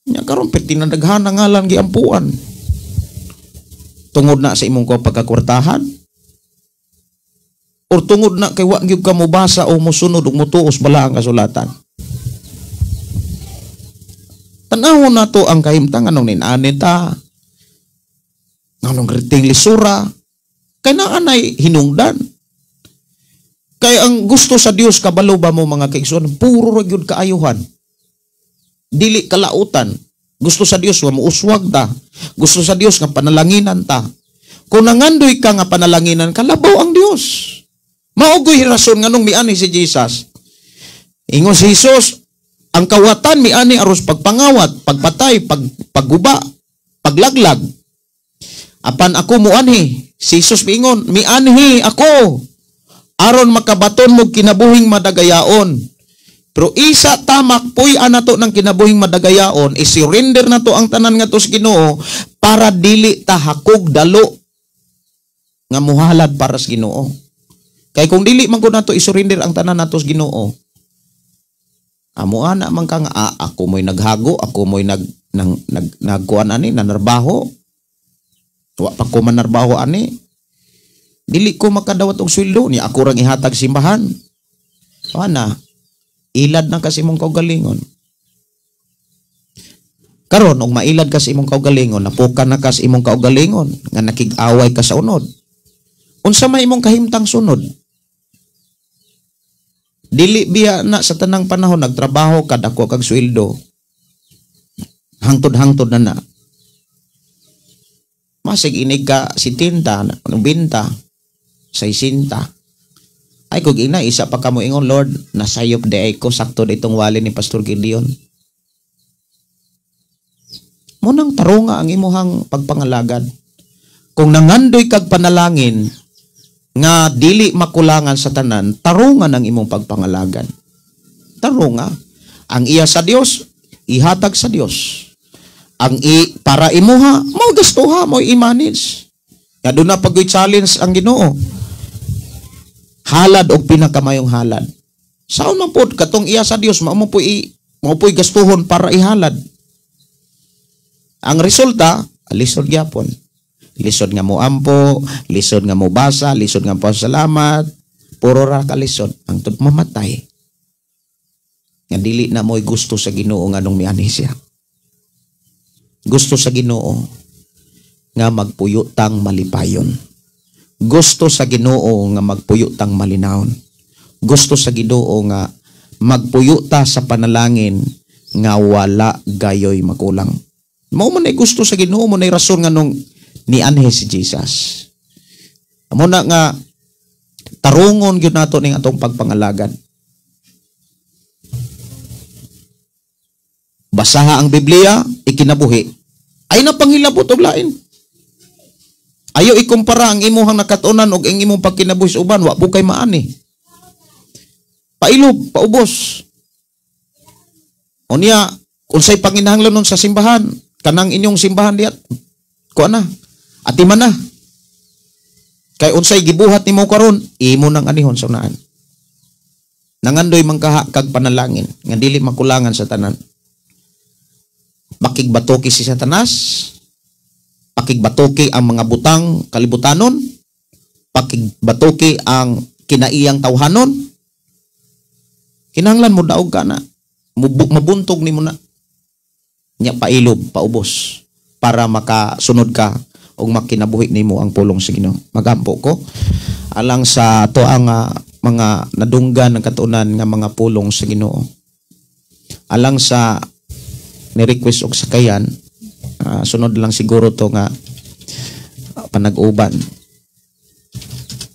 [SPEAKER 2] Nya karon perti na daghan nga ngalan giampuan. Tungod na sa imong pagkakwartahan or tungod na kay wa gyud ka mobasa o mosunod ug motuos bala ang kasulatan. Tanawon nato ang kahimtangan ng ninani ta, nganong riting lisura, kay naanay hinungdan. Kay ang gusto sa Dios kabalo ba mo mga kaigsunan, puro ra gyud kaayuhan. Dili kalautan. Gusto sa Dios wa mo uswag ta. Gusto sa Dios nga panalanginan ta. Kung nangandoy ka nga panalanginan ka, labaw ang Dios. Maugoy rason nga nung miani si Jesus. Ingon si Jesus, ang kawatan miani aros pagpangawat, pagpatay, pagguba, paglaglag. Apan ako muanhi, si Jesus miingon, mianhi ako. Aron makabaton mo kinabuhing madagayaon. Pero isa tamak puy anato ng kinabuhing madagayaon, i-surrender na to ang tanan nga to sa Ginoo para dili ta hakog dalo nga muhalad para sa Ginoo. Kay kung dili man ko nato i-surrender ang tanan nato sa Ginoo, amo ana man ka nga ako mo'y naghago, ako mo'y nagkuan ani, nanarbaho. Wa pa ko manarbaho ani. Dili ko makadawat og sweldo ni ako rang ihatag simbahan. Ana, ilad na kasi imong kaugalingon. Karon og mailad ka sa imong kaugalingon, napukan na ka sa imong kaugalingon nga nakig-away ka sa unod. Unsa may imong kahimtang sunod? Dili biya na sa tanang panahon nagtrabaho ka dako kag sweldo. Hangtod-hangtod na. Masig inig ka 70, 90, 60. Ay kung ina, isa pa ka mo ingon, Lord, nasayop de ay ko, sakto na itong wali ni Pastor Gideon. Munang tarunga ang imuhang pagpangalagad. Kung nangandoy kag panalangin, nga dili makulangan sa tanan, tarungan ang imong pagpangalagad. Tarunga. Ang iya sa Dios, ihatag sa Dios. Ang para imuha, mo gastuha, mo i-manage. Ya doon na pag-challenge ang Ginoo. Halad og pinakamayong halad. Saan man po katong iya sa Dios mao po'y gastuhon para ihalad. Ang resulta, lisod gyapon. Lisod nga mo ampo, lisod nga mo basa, lisod nga po salamat, puro ra ka lisod ang tud mamatay. Nga dili na mo'y gusto sa Ginoo nga nung miani siya. Gusto sa Ginoo nga magpuyotang malipayon. Gusto sa Ginoo nga magpuyotang malinawon. Gusto sa Ginoo nga magpuyota sa panalangin nga wala gayoy makulang. Mao man ay gusto sa Ginoo, mo nay rason nga nung nianhe si Jesus. Amo na nga tarungon gyud nato ning atong pagpangalagad. Basaha ang Biblia, ikinabuhi. Ay napanghilabot og lain. Ayo ikumpara ang imuhang nakatunan og ang imong pagkinabuhi sa uban, wa po kay maani. Pailob, paubos. Unya, unsay panginahanglanon sa simbahan, kanang inyong simbahan diat, kuan na, atiman na. Kay unsay gibuhat nimo karon, imo nang anihon sa unaan. Nangandoy mangkaha kag panalangin, nga dili makulangan sa tanan. Makigbatoki si Satanas, pakigbatoki ang mga butang kalibutanon, pakigbatoki ang kinaiyang tawhanon. Kinahanglan mo daog ka na, mabuntog ni mo na. Nya pailob, paubos, para makasunod ka o makinabuhi ni mo ang pulong sa Ginoo. Magampo ko, alang sa to ang mga nadunggan ng katunan nga mga pulong sa Ginoo. Alang sa ni-request og sakayan, sunod lang siguro to nga panag-uban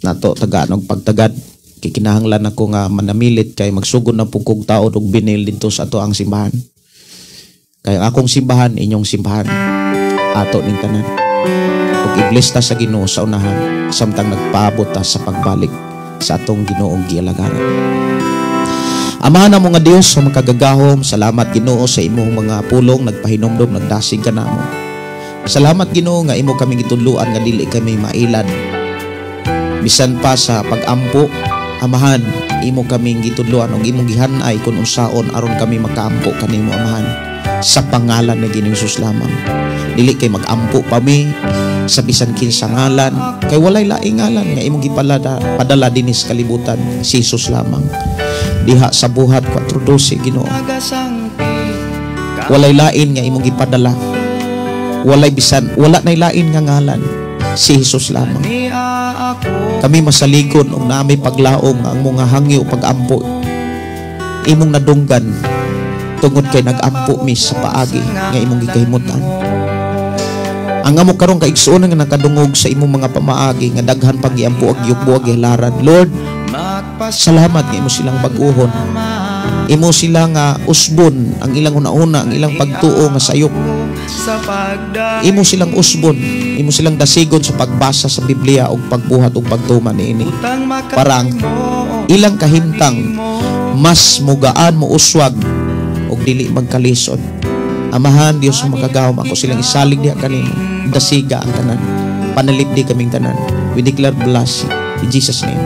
[SPEAKER 2] nato tagaan og pagtagad. Kikinahanglan ako nga manamilit kay magsugod na pugkog taon og binil dito sa ato ang simbahan. Kay akong simbahan, inyong simbahan, ato ning tanan. Ug i-bless ta sa Ginoo sa unahan samtang nagpaabot ta sa pagbalik sa atong Ginoong gialagaran. Amahan na mo nga Dios sa makagagahom, salamat Ginoo sa imong mga pulong, nagpahinomdom, nagdasig ka namo. Salamat Ginoo nga imo kami gitudloan nga dili kami mailad. Bisan pa sa pag-ampo, amahan, imo kami gitudloan og imong gihan-ay kun unsaon aron kami makaampo kanimo amahan. Sa pangalan ni Ginoong Hesus lamang. Dili kay mag-ampo pa mi sa bisan kinsa ngalan, kay walay laing ngalan nga imong padala dinis kalibutan, si Hesus lamang. Diha sa buhat 4:12 Ginoo. Walay lain nga imong gipadala. Wala nay lain nga ngalan, si Hesus lamang. Kami masaligon og naami paglaom ang mga hangyo pag-ampo. Imong nadunggan tungod kay nag-ampo mi sa paagi nga imong gikahimutan. Ang amo karong kaigsuon nga nakadungog sa imong mga pamaagi nga daghan pagiampo ag yukbo ag hilaran. Lord, salamat nga imo silang bag-ohon. Imo sila nga usbon ang ilang una-una, ang ilang pagtuo nga sayop. Imo silang usbon, imo silang dasigon sa pagbasa sa Biblia o pagbuhat o pagtuman niini. Parang ilang kahimtang mas mugaan mo uswag o dili magkalisod. Amahan, Dios ang makagahom ako silang isalig diha kanimo. Dasiga ang tanan. Panalipdi kaming tanan. We declare blessing in Jesus name.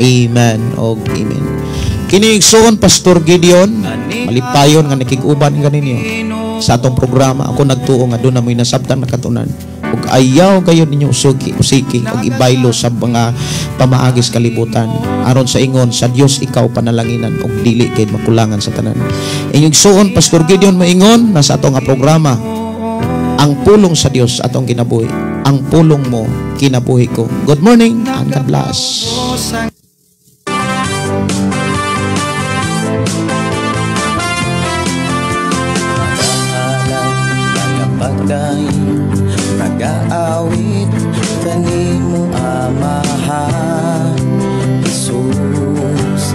[SPEAKER 2] Amen o amen. Kini igsoon Pastor Gideon, malipayon nga nakig-uban ganinyo sa atong programa. Ako nagtuo nga doon na mo'y nasabtan na katunan. Ug ayaw kayo ninyo usiki ug ibaylo sa mga pamaagis kalibutan. Aron sa ingon sa Dios ikaw panalanginan ug dili kay makulangan sa tanan. Inyong igsoon Pastor Gideon maingon na sa atong nga programa. Ang pulong sa Dios atong kinabuhi. Ang pulong mo kinabuhi ko. Good morning and God bless.
[SPEAKER 3] Nag-aawit kanimo amahan Jesus,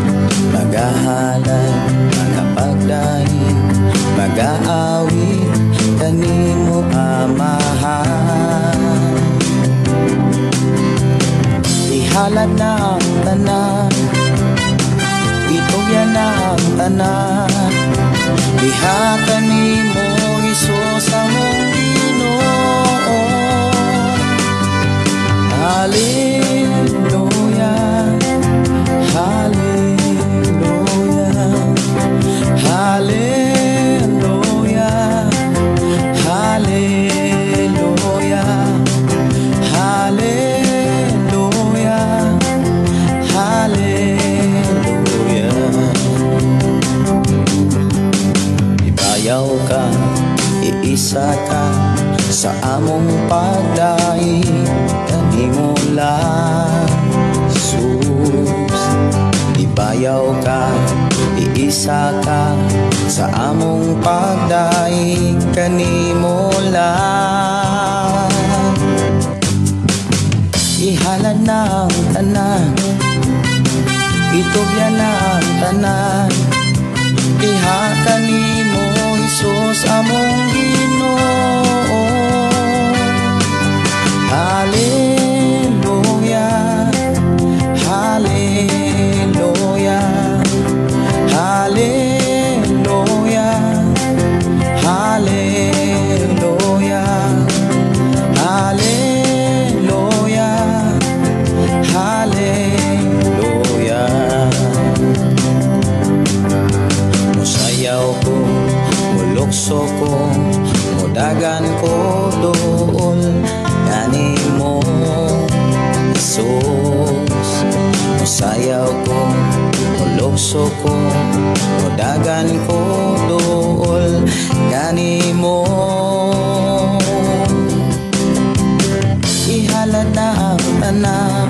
[SPEAKER 3] magahalan mga pagdahin, mag-aawit kanimo amahan. Ihalad na ang tanan, itugyan na ang tanan, diha kanimo Jesus among Ginoo. Hallelujah, hallelujah, hallelujah, hallelujah, hallelujah, hallelujah. Ibayaw ka, iisa ka sa among pagdaig kanimo lang Jesus. Ibayaw ka, iisa ka sa among pagdaig kanimo lang. Ihalad na ang tanan, itugyan na ang tanan, diha kanimo Jesus among Ginoo. Hallelujah, hallelujah, hallelujah, hallelujah, hallelujah, hallelujah. Musayaw ko, mulukso ko, mudagan ko doon kanimo Jesus. Musayaw ko, mulukso ko, mudagan ko doon kanimo. Ihalad na ang tanan,